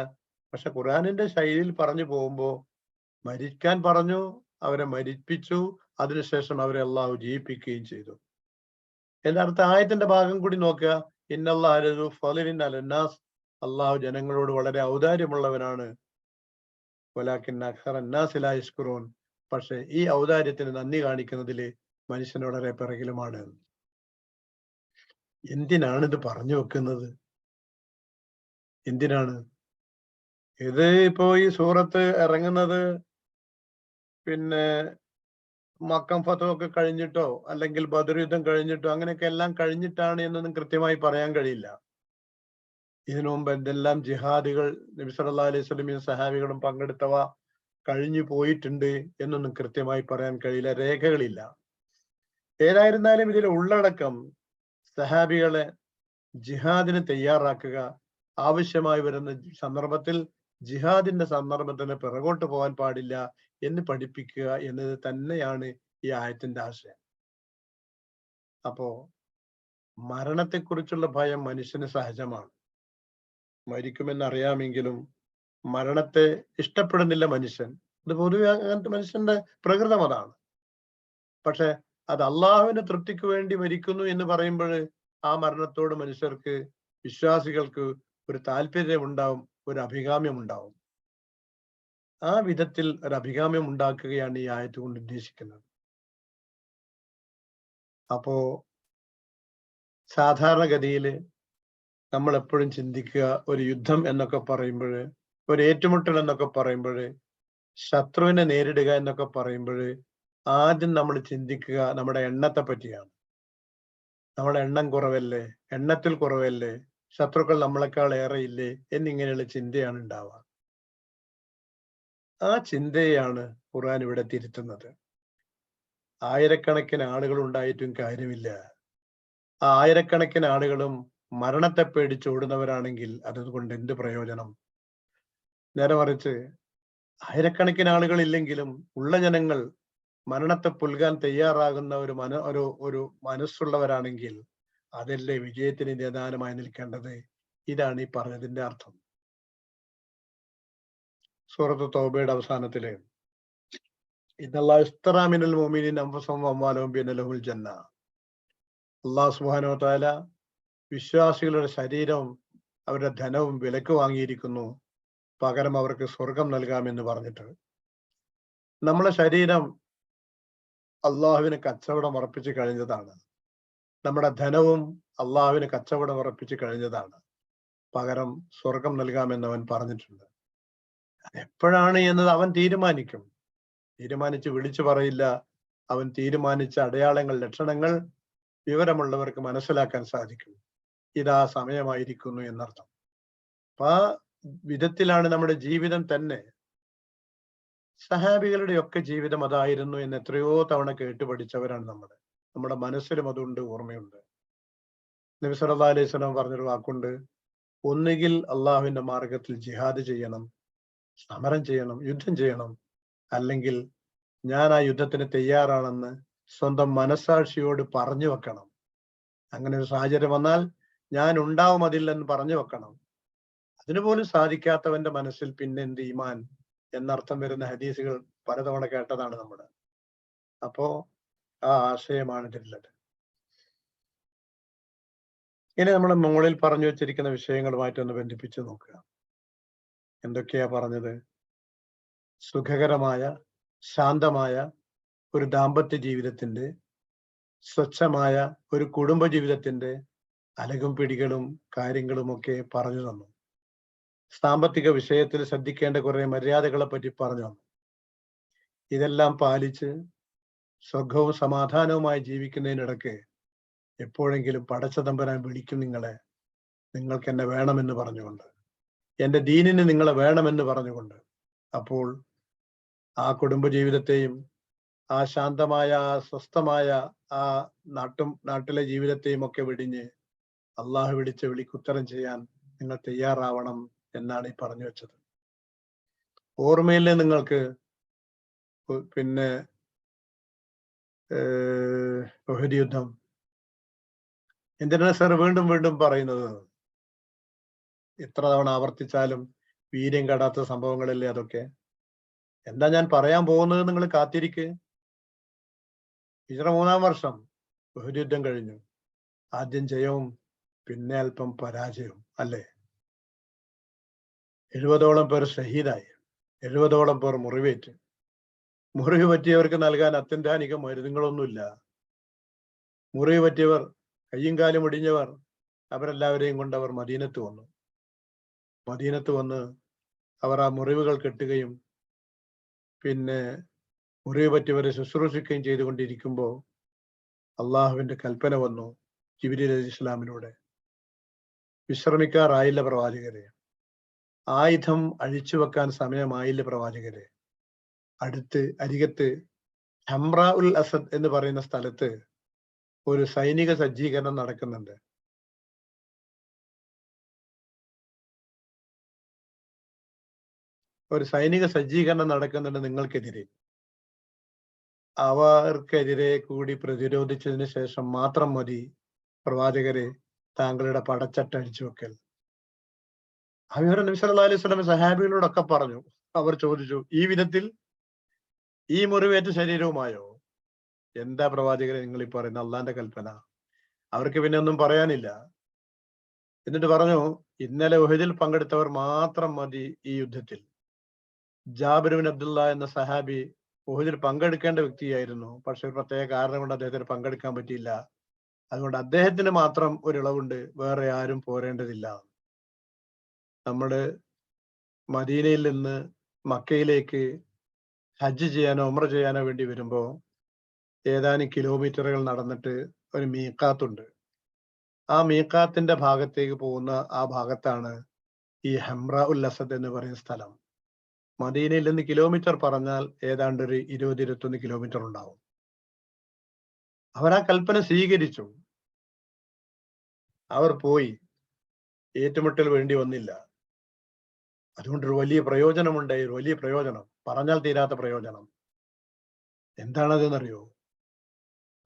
പക്ഷെ ഖുർആനിന്റെ ശൈലിയിൽ പറഞ്ഞു പോകുമ്പോ മരിക്കാൻ പറഞ്ഞു, അവരെ മരിപ്പിച്ചു, അതിനുശേഷം അവരെ അള്ളാഹു ജീവിപ്പിക്കുകയും ചെയ്തു. അടുത്ത ആയത്തിന്റെ ഭാഗം കൂടി നോക്കുക. ഇന്നല്ലാഹു ഫളിൻ അലന്നാസ്, അള്ളാഹു ജനങ്ങളോട് വളരെ ഔദാര്യമുള്ളവനാണ്. വലാകിന്ന അക്സറന്നാസി ലാ യശ്കുറൂൻ, പക്ഷെ ഈ ഔദാര്യത്തിന് നന്ദി കാണിക്കുന്നതില് മനുഷ്യൻ വളരെ പിറകിലുമാണ്. എന്തിനാണ് ഇത് പറഞ്ഞു വെക്കുന്നത്? എന്തിനാണ് ഇത്? ഇപ്പോ ഈ സൂറത്ത് ഇറങ്ങുന്നത് പിന്നെ മക്കം ഫതഹ് ഒക്കെ കഴിഞ്ഞിട്ടോ അല്ലെങ്കിൽ ബദർ യുദ്ധം കഴിഞ്ഞിട്ടോ അങ്ങനെയൊക്കെ എല്ലാം കഴിഞ്ഞിട്ടാണ് എന്നൊന്നും കൃത്യമായി പറയാൻ കഴിയില്ല. ഇതിനു മുമ്പ് എന്തെല്ലാം ജിഹാദുകൾ നബി സല്ലല്ലാഹു അലൈഹി വസല്ലമയും സഹാബികളും പങ്കെടുത്തവ കഴിഞ്ഞു പോയിട്ടുണ്ട് എന്നൊന്നും കൃത്യമായി പറയാൻ കഴിയില്ല, രേഖകളില്ല. ഏതായിരുന്നാലും ഇതിലെ ഉള്ളടക്കം സഹാബികളെ ജിഹാദിന് തയ്യാറാക്കുക, ആവശ്യമായി വരുന്ന സന്ദർഭത്തിൽ ജിഹാദിന്റെ സന്ദർഭത്തിന് പിറകോട്ട് പോകാൻ പാടില്ല എന്ന് പഠിപ്പിക്കുക എന്നത് തന്നെയാണ് ഈ ആയത്തിന്റെ ആശയം. അപ്പോ മരണത്തെക്കുറിച്ചുള്ള ഭയം മനുഷ്യന് സഹജമാണ്. മരിക്കുമെന്നറിയാമെങ്കിലും മരണത്തെ ഇഷ്ടപ്പെടുന്നില്ല മനുഷ്യൻ. ഇത് പൊതുവെ അങ്ങനത്തെ മനുഷ്യന്റെ പ്രകൃതം അതാണ്. പക്ഷെ അത് അള്ളാഹുവിന്റെ തൃപ്തിക്ക് വേണ്ടി മരിക്കുന്നു എന്ന് പറയുമ്പോൾ ആ മരണത്തോട് മനുഷ്യർക്ക്, വിശ്വാസികൾക്ക് ഒരു താല്പര്യം ഉണ്ടാവും, ഒരു അഭികാമ്യം ഉണ്ടാവും. ആ വിധത്തിൽ ഒരു അഭികാമ്യം ഉണ്ടാക്കുകയാണ് ഈ ആയത്ത് കൊണ്ട് ഉദ്ദേശിക്കുന്നത്. അപ്പോ സാധാരണഗതിയിൽ നമ്മൾ എപ്പോഴും ചിന്തിക്കുക, ഒരു യുദ്ധം എന്നൊക്കെ പറയുമ്പോൾ, ഒരു ഏറ്റുമുട്ടൽ എന്നൊക്കെ പറയുമ്പോൾ, ശത്രുവിനെ നേരിടുക എന്നൊക്കെ പറയുമ്പോൾ ആദ്യം നമ്മൾ ചിന്തിക്കുക നമ്മുടെ എണ്ണത്തെ പറ്റിയാണ്. നമ്മുടെ എണ്ണം കുറവല്ലേ, എണ്ണത്തിൽ കുറവല്ലേ, ശത്രുക്കൾ നമ്മളെക്കാൾ ഏറെയില്ലേ എന്നിങ്ങനെയുള്ള ചിന്തയാണ് ഉണ്ടാവുക. ആ ചിന്തയാണ് ഖുർആൻ ഇവിടെ തിരുത്തുന്നത്. ആയിരക്കണക്കിന് ആളുകൾ ഉണ്ടായിട്ടും കാര്യമില്ല. ആ ആയിരക്കണക്കിന് ആളുകളും മരണത്തെ പേടിച്ച് ഓടുന്നവരാണെങ്കിൽ അതുകൊണ്ട് എന്ത് പ്രയോജനം? നേരെ മറിച്ച് ആയിരക്കണക്കിന് ആളുകൾ ഇല്ലെങ്കിലും ഉള്ള ജനങ്ങൾ മരണത്തെ പുൽകാൻ തയ്യാറാകുന്ന ഒരു മനസ്സുള്ളവരാണെങ്കിൽ അതല്ലേ വിജയത്തിന് നിദാനമായി നിൽക്കേണ്ടത്. ഇതാണ് ഈ പറഞ്ഞതിന്റെ അർത്ഥം. സൂറത്ത് തൗബയുടെ അവസാനത്തില് ഇന്നല്ലാഹു മുഅ്മിനീന അൻഫുസഹും വഅംവാലഹും ബിഅന്ന ലഹുൽ ജന്ന. അല്ലാഹു സുബ്ഹാനഹു വ തആല വിശ്വാസികളുടെ ശരീരവും അവരുടെ ധനവും വിലക്ക് വാങ്ങിയിരിക്കുന്നു, പകരം അവർക്ക് സ്വർഗം നൽകാമെന്ന് പറഞ്ഞിട്ട്. നമ്മളെ ശരീരം അള്ളാഹുവിന് കച്ചവടം ഉറപ്പിച്ചു കഴിഞ്ഞതാണ്. നമ്മുടെ ധനവും അള്ളാഹുവിന് കച്ചവടം ഉറപ്പിച്ചു കഴിഞ്ഞതാണ്, പകരം സ്വർഗം നൽകാമെന്ന് അവൻ പറഞ്ഞിട്ടുണ്ട്. എപ്പോഴാണ് എന്നത് അവൻ തീരുമാനിക്കും. തീരുമാനിച്ച് വിളിച്ചു പറയില്ല. അവൻ തീരുമാനിച്ച അടയാളങ്ങൾ, ലക്ഷണങ്ങൾ വിവരമുള്ളവർക്ക് മനസ്സിലാക്കാൻ സാധിക്കും. ഇതാ സമയമായിരിക്കുന്നു എന്നർത്ഥം. അപ്പൊ ആ വിധത്തിലാണ് നമ്മുടെ ജീവിതം തന്നെ. സഹാബികളുടെ ഒക്കെ ജീവിതം അതായിരുന്നു എന്ന് എത്രയോ തവണ കേട്ട് പഠിച്ചവരാണ് നമ്മുടെ മനസ്സിലും അതുണ്ട്, ഓർമ്മയുണ്ട്. നബി സല്ലല്ലാഹു അലൈഹി വസല്ലം പറഞ്ഞൊരു വാക്കുണ്ട്, ഒന്നുകിൽ അള്ളാഹുവിന്റെ മാർഗത്തിൽ ജിഹാദ് ചെയ്യണം, സമരം ചെയ്യണം, യുദ്ധം ചെയ്യണം, അല്ലെങ്കിൽ ഞാൻ ആ യുദ്ധത്തിന് തയ്യാറാണെന്ന് സ്വന്തം മനസ്സാക്ഷിയോട് പറഞ്ഞു വെക്കണം. അങ്ങനെ ഒരു സാഹചര്യം വന്നാൽ ഞാൻ ഉണ്ടാവും അതില്ലെന്ന് പറഞ്ഞു വെക്കണം. അതിനുപോലും സാധിക്കാത്തവന്റെ മനസ്സിൽ പിന്നെ എന്ത് ഈമാൻ എന്നർത്ഥം വരുന്ന ഹദീസുകൾ പലതവണ കേട്ടതാണ് നമ്മുടെ. അപ്പോ ആ ആശയമാണ് ഇതിലുള്ളത്. ഇനി നമ്മൾ മുകളിൽ പറഞ്ഞു വെച്ചിരിക്കുന്ന വിഷയങ്ങളുമായിട്ടൊന്ന് ബന്ധിപ്പിച്ച് നോക്കുക. എന്തൊക്കെയാ പറഞ്ഞത്? സുഖകരമായ, ശാന്തമായ ഒരു ദാമ്പത്യ ജീവിതത്തിന്റെ, സ്വച്ഛമായ ഒരു കുടുംബ ജീവിതത്തിന്റെ അലകും പിടികളും കാര്യങ്ങളും ഒക്കെ പറഞ്ഞു തന്നു. സാമ്പത്തിക വിഷയത്തിൽ ശ്രദ്ധിക്കേണ്ട കുറെ മര്യാദകളെ പറ്റി പറഞ്ഞു തന്നു. ഇതെല്ലാം പാലിച്ച് സ്വർഗവും സമാധാനവുമായി ജീവിക്കുന്നതിനിടയ്ക്ക് എപ്പോഴെങ്കിലും പടച്ചതമ്പരാൻ വിളിക്കും നിങ്ങളെ, നിങ്ങൾക്ക് എന്നെ വേണമെന്ന് പറഞ്ഞുകൊണ്ട്, എന്റെ ദീനിന് നിങ്ങളെ വേണമെന്ന് പറഞ്ഞുകൊണ്ട്. അപ്പോൾ ആ കുടുംബജീവിതത്തെയും ആ ശാന്തമായ, ആ സ്വസ്ഥമായ ആ നാട്ടിലെ ജീവിതത്തെയും ഒക്കെ വെടിഞ്ഞ് അള്ളാഹു വിളിച്ച വിളിക്കുത്തരം ചെയ്യാൻ നിങ്ങൾ തയ്യാറാവണം എന്നാണ് ഈ പറഞ്ഞു വെച്ചത്. ഓർമ്മയില്ലേ നിങ്ങൾക്ക്? പിന്നെ ഉഹദ് യുദ്ധം എന്തിനാണ് സാർ വീണ്ടും വീണ്ടും പറയുന്നത്? എത്ര തവണ ആവർത്തിച്ചാലും വീര്യം കെടാത്ത സംഭവങ്ങളല്ലേ അതൊക്കെ. എന്താ ഞാൻ പറയാൻ പോകുന്നത്? നിങ്ങൾ കാത്തിരിക്ക്. ഹിജ്റ 3-ാം വർഷം ഉഹദ് യുദ്ധം കഴിഞ്ഞു. ആദ്യം ജയവും പിന്നെ അല്പം പരാജയവും അല്ലേ. 70ഓളം പേർ ഷഹീദായി, 70ഓളം പേർ മുറിവേറ്റ്. മുറിവ് പറ്റിയവർക്ക് നൽകാൻ അത്യന്താനിക മരുന്നുകളൊന്നുമില്ല. മുറിവ് പറ്റിയവർ, കയ്യും കാലും ഒടിഞ്ഞവർ, അവരെല്ലാവരെയും കൊണ്ട് അവർ മദീനത്ത് വന്നു. മദീനത്ത് വന്ന് അവർ ആ മുറിവുകൾ കെട്ടുകയും പിന്നെ മുറിവ് പറ്റിയവരെ ശുശ്രൂഷിക്കുകയും ചെയ്തുകൊണ്ടിരിക്കുമ്പോൾ അള്ളാഹുവിന്റെ കൽപ്പന വന്നു ജിബ്രീൽ അലൈഹിസ്സലാമിലൂടെ, വിശ്രമിക്കാറായില്ല പ്രവാചകരെ, ആയുധം അഴിച്ചു വെക്കാൻ സമയമായില്ല പ്രവാചകരെ. അരികത്ത് ഹംറ ഉൽ അസദ് എന്ന് പറയുന്ന സ്ഥലത്ത് ഒരു സൈനിക സജ്ജീകരണം നടക്കുന്നുണ്ട്. നിങ്ങൾക്കെതിരെ. അവർക്കെതിരെ കൂടി പ്രതിരോധിച്ചതിന് ശേഷം മാത്രം മതി പ്രവാചകരെ താങ്കളുടെ പടച്ചട്ട അഴിച്ചു വെക്കൽ. നബി സല്ലല്ലാഹു അലൈഹി വസല്ലം സഹാബികളോടൊക്കെ പറഞ്ഞു. അവർ ചോദിച്ചു, ഈ വിധത്തിൽ ഈ മുറിവേറ്റ ശരീരവുമായോ? എന്താ പ്രവാചകരെ നിങ്ങൾ ഈ പറയുന്ന? അള്ളാന്റെ കൽപ്പന. അവർക്ക് പിന്നെ ഒന്നും പറയാനില്ല. എന്നിട്ട് പറഞ്ഞു, ഇന്നലെ ഉഹദിൽ പങ്കെടുത്തവർ മാത്രം മതി ഈ യുദ്ധത്തിൽ. ജാബിർ ബിൻ അബ്ദുള്ള എന്ന സഹാബി ഉഹദിൽ പങ്കെടുക്കേണ്ട വ്യക്തിയായിരുന്നു. പക്ഷെ ഒരു പ്രത്യേക കാരണം കൊണ്ട് അദ്ദേഹത്തിന് പങ്കെടുക്കാൻ പറ്റിയില്ല. അതുകൊണ്ട് അദ്ദേഹത്തിന് മാത്രം ഒരു ഇളവുണ്ട്, വേറെ ആരും പോരേണ്ടതില്ല. നമ്മള് മദീനയിൽ നിന്ന് മക്കയിലേക്ക് ഹജ്ജ് ചെയ്യാനോ ഉംറ ചെയ്യാനോ വേണ്ടി വരുമ്പോ ഏതാനും കിലോമീറ്ററുകൾ നടന്നിട്ട് ഒരു മീഖാത്തുണ്ട്. ആ മീഖാത്തിന്റെ ഭാഗത്തേക്ക് പോകുന്ന ആ ഭാഗത്താണ് ഈ ഹംറ ഉൽ അസദ് എന്ന് പറയുന്ന സ്ഥലം. മദീനയിൽ നിന്ന് കിലോമീറ്റർ പറഞ്ഞാൽ ഏതാണ്ട് ഒരു 20-21 കിലോമീറ്റർ ഉണ്ടാവും. അവർ ആ കൽപ്പന സ്വീകരിച്ചു. അവർ പോയി. ഏറ്റുമുട്ടൽ വേണ്ടി വന്നില്ല. അതുകൊണ്ടൊരു വലിയ പ്രയോജനമുണ്ടായി, ഒരു വലിയ പ്രയോജനം, പറഞ്ഞാൽ തീരാത്ത പ്രയോജനം. എന്താണതെന്നറിയോ?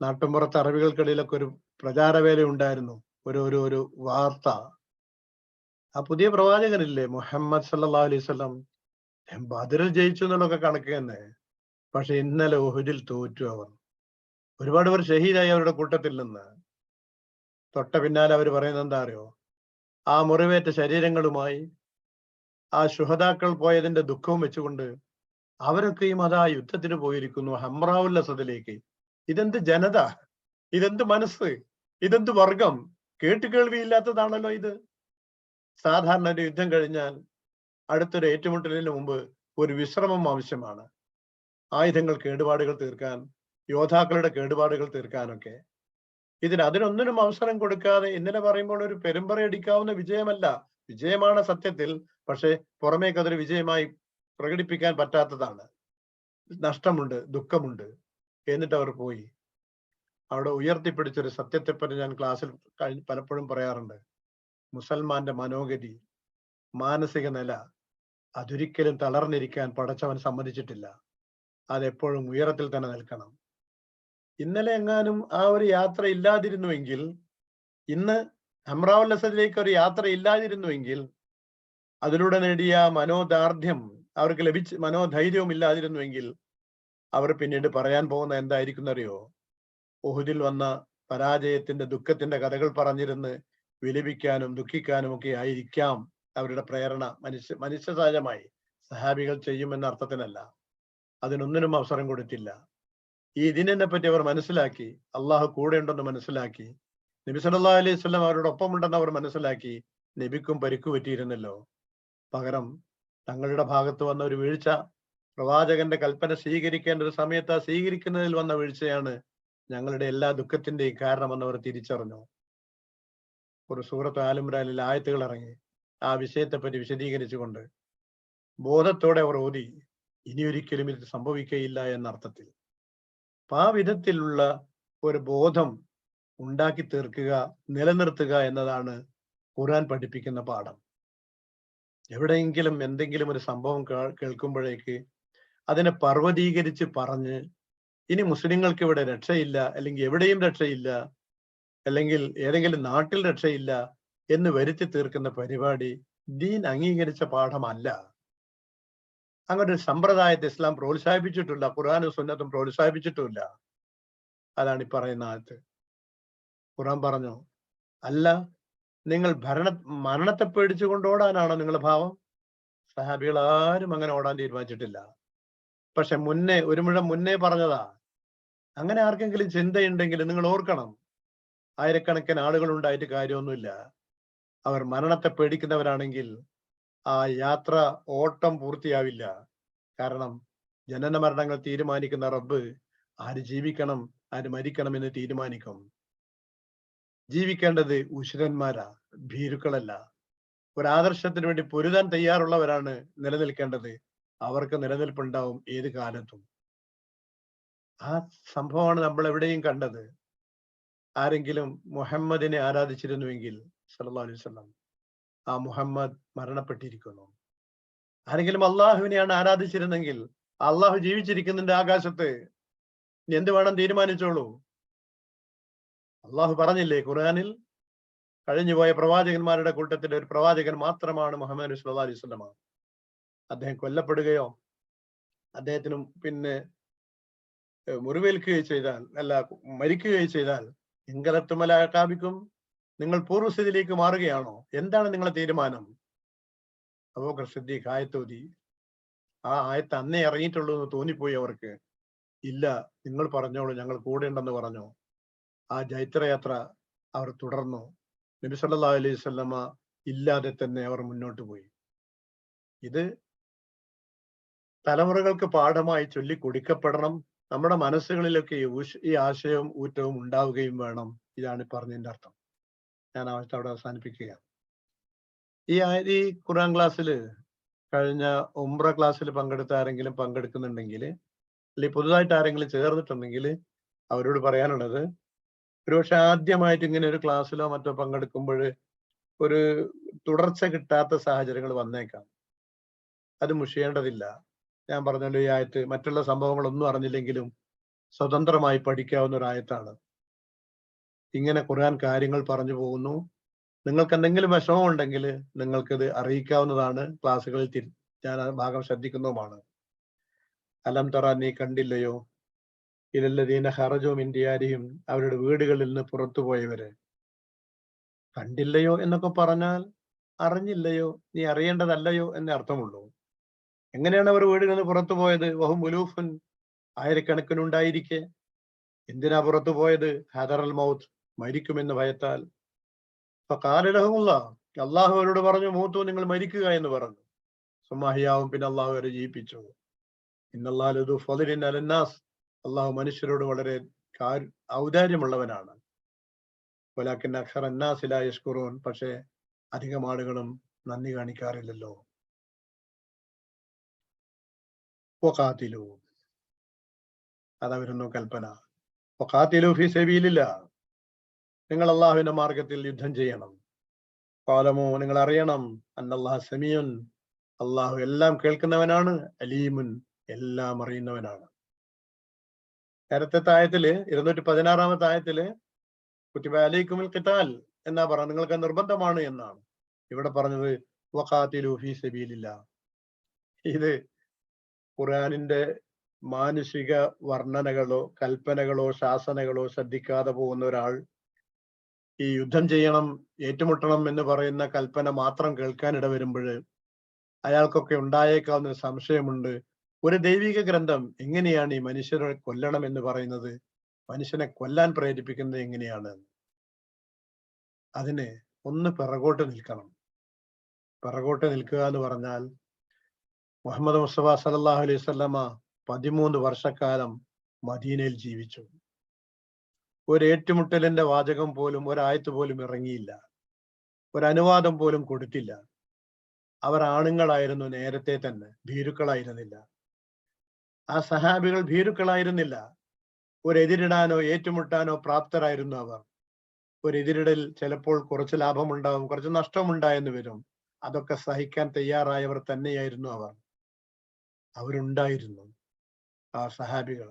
നാട്ടുമ്പുറത്ത് അറബികൾക്കിടയിലൊക്കെ ഒരു പ്രചാരവേല ഉണ്ടായിരുന്നു. ഒരു ഒരു ഒരു വാർത്ത. ആ പുതിയ പ്രവാചകനില്ലേ മുഹമ്മദ് സല്ലല്ലാഹു അലൈഹി വസല്ലം, ബദറിൽ ജയിച്ചു എന്നുള്ളതൊക്കെ കണക്ക് തന്നെ. പക്ഷെ ഇന്നലെ ഉഹുദിൽ തോറ്റു അവർ. ഒരുപാട് പേർ ഷഹീദായി അവരുടെ കൂട്ടത്തിൽ നിന്ന്. തൊട്ട പിന്നാലെ അവർ പറയുന്നത് എന്താ അറിയോ? ആ മുറിവേറ്റ ശരീരങ്ങളുമായി ആ ശുഹദാക്കൾ പോയതിന്റെ ദുഃഖവും വെച്ചുകൊണ്ട് അവരൊക്കെയും അതാ യുദ്ധത്തിന് പോയിരിക്കുന്നു ഹംറാവുൽ അസദിലേക്ക്. ഇതെന്ത് ജനത, ഇതെന്ത് മനസ്സ്, ഇതെന്ത് വർഗം? കേട്ടുകേൾവിയില്ലാത്തതാണല്ലോ ഇത്. സാധാരണ ഒരു യുദ്ധം കഴിഞ്ഞാൽ അടുത്തൊരു ഏറ്റുമുട്ടലിന് മുമ്പ് ഒരു വിശ്രമം ആവശ്യമാണ്. ആയുധങ്ങൾ കേടുപാടുകൾ തീർക്കാൻ, യോദ്ധാക്കളുടെ കേടുപാടുകൾ തീർക്കാനൊക്കെ. അതിനൊന്നിനും അവസരം കൊടുക്കാതെ ഇന്നലെ പറയുമ്പോൾ ഒരു പെരുമ്പറയടിക്കാവുന്ന വിജയമല്ല. വിജയമാണ് സത്യത്തിൽ. പക്ഷെ പുറമേക്ക് അതൊരു വിജയമായി പ്രകടിപ്പിക്കാൻ പറ്റാത്തതാണ്. നഷ്ടമുണ്ട്, ദുഃഖമുണ്ട്. എന്നിട്ട് അവർ പോയി. അവിടെ ഉയർത്തിപ്പിടിച്ചൊരു സത്യത്തെപ്പറ്റി ഞാൻ ക്ലാസ്സിൽ പലപ്പോഴും പറയാറുണ്ട്. മുസൽമാന്റെ മനോഗതി, മാനസിക നില അതൊരിക്കലും തളർന്നിരിക്കാൻ പടച്ചവൻ സമ്മതിച്ചിട്ടില്ല. അതെപ്പോഴും ഉയരത്തിൽ തന്നെ നിൽക്കണം. ഇന്നലെ എങ്ങാനും ആ ഒരു യാത്ര ഇല്ലാതിരുന്നുവെങ്കിൽ, ഇന്ന് ഹംറാവുൽ അസദിലേക്ക് ഒരു യാത്ര ഇല്ലാതിരുന്നുവെങ്കിൽ, അതിലൂടെ നേടിയ മനോദാർഢ്യം അവർക്ക് ലഭിച്ച മനോധൈര്യവും ഇല്ലാതിരുന്നുവെങ്കിൽ, അവർ പിന്നീട് പറയാൻ പോകുന്ന എന്തായിരിക്കും അറിയോ? ഉഹുദിൽ വന്ന പരാജയത്തിന്റെ ദുഃഖത്തിന്റെ കഥകൾ പറഞ്ഞിരുന്ന് വിലപിക്കാനും ദുഃഖിക്കാനും ഒക്കെ ആയിരിക്കാം അവരുടെ പ്രേരണ. മനുഷ്യ സഹജമായി സഹാബികൾ ചെയ്യുമെന്ന അർത്ഥത്തിനല്ല. അതിനൊന്നിനും അവസരം കൊടുത്തില്ല. ഈ ഇതിനെ പറ്റി അവർ മനസ്സിലാക്കി. അള്ളാഹു കൂടെ ഉണ്ടെന്ന് മനസ്സിലാക്കി. നബി സല്ലല്ലാഹു അലൈഹി വസല്ലം അവരോടൊപ്പം ഉണ്ടെന്ന് അവർ മനസ്സിലാക്കി. നബിക്കും പരിക്കു പറ്റിയിരുന്നല്ലോ. പകരം തങ്ങളുടെ ഭാഗത്ത് വന്ന ഒരു വീഴ്ച, പ്രവാചകന്റെ കൽപ്പന സ്വീകരിക്കേണ്ട ഒരു സമയത്ത് ആ സ്വീകരിക്കുന്നതിൽ വന്ന വീഴ്ചയാണ് ഞങ്ങളുടെ എല്ലാ ദുഃഖത്തിന്റെയും കാരണമെന്ന് അവർ തിരിച്ചറിഞ്ഞു. ഒരു സൂറത്ത് ആൽ ഇംറാനിൽ ആയത്തുകൾ ഇറങ്ങി ആ വിഷയത്തെപ്പറ്റി വിശദീകരിച്ചുകൊണ്ട് ബോധത്തോടെ അവർ ഓതി, ഇനിയൊരിക്കലും ഇത് സംഭവിക്കുകയില്ല എന്ന അർത്ഥത്തിൽ. ആ വിധത്തിലുള്ള ഒരു ബോധം ഉണ്ടാക്കി തീർക്കുക, നിലനിർത്തുക എന്നതാണ് ഖുർആൻ പഠിപ്പിക്കുന്ന പാഠം. എവിടെയെങ്കിലും എന്തെങ്കിലും ഒരു സംഭവം കേൾക്കുമ്പോഴേക്ക് അതിനെ പർവ്വതീകരിച്ച് പറഞ്ഞ് ഇനി മുസ്ലിങ്ങൾക്ക് ഇവിടെ രക്ഷയില്ല, അല്ലെങ്കിൽ എവിടെയും രക്ഷയില്ല, അല്ലെങ്കിൽ ഏതെങ്കിലും നാട്ടിൽ രക്ഷയില്ല എന്ന് വരുത്തി തീർക്കുന്ന പരിപാടി ദീൻ അംഗീകരിച്ച പാഠമല്ല. അങ്ങനെ ഒരു സമ്പ്രദായത്തെ ഇസ്ലാം പ്രോത്സാഹിപ്പിച്ചിട്ടില്ല, ഖുർആനും സുന്നത്തും പ്രോത്സാഹിപ്പിച്ചിട്ടുമില്ല. അതാണ് ഈ പറയുന്ന ആയത്ത്. ഖുർആൻ പറഞ്ഞു, അല്ല നിങ്ങൾ മരണത്തെ പേടിച്ചുകൊണ്ട് ഓടാനാണോ നിങ്ങളുടെ ഭാവം? സഹാബികൾ ആരും അങ്ങനെ ഓടാൻ തീരുമാനിച്ചിട്ടില്ല. പക്ഷെ ഒരു മുഴം മുന്നേ പറഞ്ഞതാ. അങ്ങനെ ആർക്കെങ്കിലും ചിന്തയുണ്ടെങ്കിൽ നിങ്ങൾ ഓർക്കണം, ആയിരക്കണക്കിന് ആളുകൾ ഉണ്ടായിട്ട് കാര്യമൊന്നുമില്ല. അവർ മരണത്തെ പേടിക്കുന്നവരാണെങ്കിൽ ആ യാത്ര ഓട്ടം പൂർത്തിയാവില്ല. കാരണം ജനന മരണങ്ങൾ തീരുമാനിക്കുന്ന റബ്ബ് ആര് ജീവിക്കണം ആര് മരിക്കണം എന്ന് തീരുമാനിക്കും. ജീവിക്കേണ്ടത് ഉശിരന്മാരാ, ഭീരുക്കളല്ല. ഒരാദർശത്തിന് വേണ്ടി പൊരുതാൻ തയ്യാറുള്ളവരാണ് നിലനിൽക്കേണ്ടത്. അവർക്ക് നിലനിൽപ്പുണ്ടാവും ഏത് കാലത്തും. ആ സംഭവമാണ് നമ്മൾ എവിടെയും കണ്ടത്. ആരെങ്കിലും മുഹമ്മദിനെ ആരാധിച്ചിരുന്നുവെങ്കിൽ സല്ലല്ലാഹു അലൈഹി വസല്ലം, ആ മുഹമ്മദ് മരണപ്പെട്ടിരിക്കുന്നു. ആരെങ്കിലും അള്ളാഹുവിനെയാണ് ആരാധിച്ചിരുന്നെങ്കിൽ അള്ളാഹു ജീവിച്ചിരിക്കുന്നുണ്ട് ആകാശത്ത്. ഇനി എന്ത് വേണം തീരുമാനിച്ചോളൂ. അള്ളാഹു പറഞ്ഞില്ലേ ഖുർആനിൽ, കഴിഞ്ഞുപോയ പ്രവാചകന്മാരുടെ കൂട്ടത്തിലെ ഒരു പ്രവാചകൻ മാത്രമാണ് മുഹമ്മദ് സല്ലല്ലാഹു അലൈഹി വസല്ലം. അദ്ദേഹം കൊല്ലപ്പെടുകയോ അദ്ദേഹത്തിനും പിന്നെ മുറിവേൽക്കുകയോ ചെയ്താൽ, അല്ല മരിക്കുകയോ ചെയ്താൽ, ഇൻകലത്തുമലാകാബിക്കും, നിങ്ങൾ പൂർവ്വസ്ഥിതിയിലേക്ക് മാറുകയാണോ? എന്താണ് നിങ്ങളുടെ തീരുമാനം? അബൂബക്കർ സിദ്ദീഖ് ആയത്തോതി. ആ ആയത്ത് അന്നേ ഇറങ്ങിയിട്ടുള്ളൂ എന്ന് തോന്നിപ്പോയി അവർക്ക്. ഇല്ല, നിങ്ങൾ പറഞ്ഞോളൂ, ഞങ്ങൾ കൂടെ ഉണ്ടെന്ന് പറഞ്ഞു. ആ ജൈത്രയാത്ര അവർ തുടർന്നു. നബി സല്ലല്ലാഹു അലൈഹി വസല്ലമ ഇല്ലാതെ തന്നെ അവർ മുന്നോട്ട് പോയി. ഇത് തലമുറകൾക്ക് പാഠമായി ചൊല്ലി കൊടുക്കപ്പെടണം. നമ്മുടെ മനസ്സുകളിലൊക്കെ ഈ ആശയവും ഊറ്റവും ഉണ്ടാവുകയും വേണം. ഇതാണ് പറഞ്ഞതിന്റെ അർത്ഥം. ഞാൻ അവിടെ അവസാനിപ്പിക്കുകയാണ്. ഈ ഖുർആൻ ക്ലാസ്സിൽ കഴിഞ്ഞ ഉംറ ക്ലാസ്സിൽ പങ്കെടുത്ത ആരെങ്കിലും പങ്കെടുക്കുന്നുണ്ടെങ്കിൽ, അല്ലെങ്കിൽ പുതുതായിട്ട് ആരെങ്കിലും ചേർന്നിട്ടുണ്ടെങ്കിൽ അവരോട് പറയാനുള്ളത്, ഒരുപക്ഷെ ആദ്യമായിട്ട് ഇങ്ങനെ ഒരു ക്ലാസ്സിലോ മറ്റോ പങ്കെടുക്കുമ്പോൾ ഒരു തുടർച്ച കിട്ടാത്ത സാഹചര്യങ്ങൾ വന്നേക്കാം. അത് മുഷിയേണ്ടതില്ല. ഞാൻ പറഞ്ഞല്ലോ, ഈ ആയത്ത് മറ്റുള്ള സംഭവങ്ങളൊന്നും അറിഞ്ഞില്ലെങ്കിലും സ്വതന്ത്രമായി പഠിക്കാവുന്ന ഒരു ആയത്താണ്. ഇങ്ങനെ ഖുർആൻ കാര്യങ്ങൾ പറഞ്ഞു പോകുന്നു. നിങ്ങൾക്ക് എന്തെങ്കിലും വിഷമം ഉണ്ടെങ്കിൽ നിങ്ങൾക്കിത് അറിയിക്കാവുന്നതാണ്. ക്ലാസ്സുകളിൽ ഞാൻ ആ ഭാഗം ശ്രദ്ധിക്കുന്നതുമാണ്. അലം തറ, നീ കണ്ടില്ലയോ, ഇലല്ലദീന ഖറജൂ മിൻ ദിയാരിഹിം, അവരുടെ വീടുകളിൽ നിന്ന് പുറത്തു പോയവര്. കണ്ടില്ലയോ എന്നൊക്കെ പറഞ്ഞാൽ അറിഞ്ഞില്ലയോ, നീ അറിയേണ്ടതല്ലയോ എന്നേ അർത്ഥമുള്ളൂ. എങ്ങനെയാണ് അവർ വീടുകളിൽ നിന്ന് പുറത്തു പോയത്? വഹും ഉലൂഫുൻ, ആയിരക്കണക്കിനുണ്ടായിരിക്കെ. എന്തിനാ പുറത്തു പോയത്? ഹദറൽ മൗത്ത്, മരിക്കുമെന്ന് ഭയത്താൽ. ഫഖാല ലഹുമുല്ലാഹ്, അള്ളാഹു അവരോട് പറഞ്ഞു, മൂത്തു, നിങ്ങൾ മരിക്കുക എന്ന് പറഞ്ഞു. സുമ്മഹിയാവും, പിന്നെ അള്ളാഹു അവരെ ജീവിപ്പിച്ചു. ഇന്നല്ലാഹു ലദു ഫളിൻ അലന്നാസ്, അള്ളാഹു മനുഷ്യരോട് വളരെ ഔദാര്യമുള്ളവനാണ്. വലാകിന്ന അക്സറന്നാസി ലാ യശ്കുറൂൻ, പക്ഷേ അധികം ആളുകളും നന്ദി കാണിക്കാറില്ലല്ലോ. വഖാതിലു, അതായിരുന്നു കൽപ്പന. വഖാതിലു ഫീ സബീലില്ലാഹ്, നിങ്ങൾ അള്ളാഹുവിന്റെ മാർഗത്തിൽ യുദ്ധം ചെയ്യണം. ഖാലമു, നിങ്ങൾ അറിയണം, അന്നല്ലാഹ സമീഉൻ, അള്ളാഹു എല്ലാം കേൾക്കുന്നവനാണ്, അലീമുൻ, എല്ലാം അറിയുന്നവനാണ്. നേരത്തെ ആയത്തില് 216 ആയത്തില് കുതിബ അലൈക്കുമുൽ ഖിതാൽ എന്നാ പറഞ്ഞത്, നിങ്ങൾക്ക് നിർബന്ധമാണ് എന്നാണ്. ഇവിടെ പറഞ്ഞത് വഖാതിലു ഫീ സബീലില്ലാഹ്. ഇത് ഖുർആനിന്റെ മാനുഷിക വർണ്ണനകളോ കൽപ്പനകളോ ശാസനകളോ ശ്രദ്ധിക്കാതെ പോകുന്ന ഒരാൾ ഈ യുദ്ധം ചെയ്യണം, ഏറ്റുമുട്ടണം എന്ന് പറയുന്ന കൽപ്പന മാത്രം കേൾക്കാൻ ഇടവരുമ്പോൾ അയാൾക്കൊക്കെ ഉണ്ടായേക്കാവുന്ന സംശയമുണ്ട്. ഒരു ദൈവിക ഗ്രന്ഥം എങ്ങനെയാണ് ഈ മനുഷ്യരെ കൊല്ലണം എന്ന് പറയുന്നത്? മനുഷ്യനെ കൊല്ലാൻ പ്രേരിപ്പിക്കുന്നത് എങ്ങനെയാണ്? അതിന് ഒന്ന് പിറകോട്ട് നിൽക്കണം. പിറകോട്ട് നിൽക്കുക എന്ന് പറഞ്ഞാൽ, മുഹമ്മദ് മുസ്തഫ സല്ലല്ലാഹു അലൈഹി വസല്ലമ 13 വർഷക്കാലം മദീനയിൽ ജീവിച്ചു. ഒരു ഏറ്റുമുട്ടലിന്റെ വാചകം പോലും, ഒരായത്ത് പോലും ഇറങ്ങിയില്ല. ഒരു അനുവാദം പോലും കൊടുത്തില്ല. അവർ ആണുങ്ങളായിരുന്നു, നേരത്തെ തന്നെ ഭീരുക്കളായിരുന്നില്ല. ആ സഹാബികൾ ഭീരുക്കളായിരുന്നില്ല. ഒരെതിരിടാനോ ഏറ്റുമുട്ടാനോ പ്രാപ്തരായിരുന്നു അവർ. ഒരെതിരിടൽ ചിലപ്പോൾ കുറച്ച് ലാഭമുണ്ടാവും, കുറച്ച് നഷ്ടമുണ്ടായെന്ന് വരും. അതൊക്കെ സഹിക്കാൻ തയ്യാറായവർ തന്നെയായിരുന്നു അവർ. അവരുണ്ടായിരുന്നു ആ സഹാബികൾ.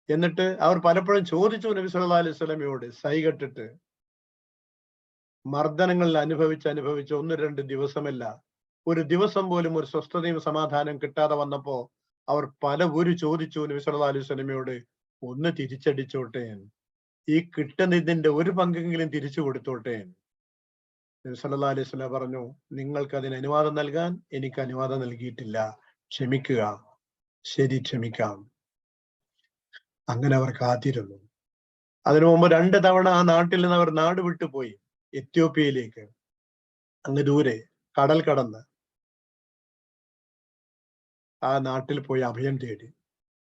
എന്നിട്ട് അവർ പലപ്പോഴും ചോദിച്ചു നബി സല്ലല്ലാഹു അലൈഹി വസല്ലമയോട്, സൈകെട്ടിട്ട് മർദ്ദനങ്ങൾ അനുഭവിച്ച് 1-2 ദിവസമല്ല, ഒരു ദിവസം പോലും ഒരു സ്വസ്ഥതയും സമാധാനം കിട്ടാതെ വന്നപ്പോ അവർ പലവരും ചോദിച്ചു നബി സല്ലല്ലാഹു അലൈഹി വസല്ലമയോട്, ഒന്ന് തിരിച്ചടിച്ചോട്ടെ, ഈ കിട്ടുന്നതിന്റെ ഒരു പങ്കെങ്കിലും തിരിച്ചു കൊടുത്തോട്ടെ. നബി സല്ലല്ലാഹു അലൈഹി വസല്ലം പറഞ്ഞു, നിങ്ങൾക്ക് അതിന് അനുവാദം നൽകാൻ എനിക്ക് അനുവാദം നൽകിയിട്ടില്ല, ക്ഷമിക്കുക. ശരി, ക്ഷമിക്കാം. അങ്ങനെ അവർ കാത്തിരുന്നു. അതിനു മുമ്പ് 2 തവണ ആ നാട്ടിൽ നിന്ന് അവർ നാട് വിട്ടുപോയി, എത്യോപ്യയിലേക്ക്, അങ്ങ് ദൂരെ കടൽ കടന്ന് ആ നാട്ടിൽ പോയി അഭയം തേടി.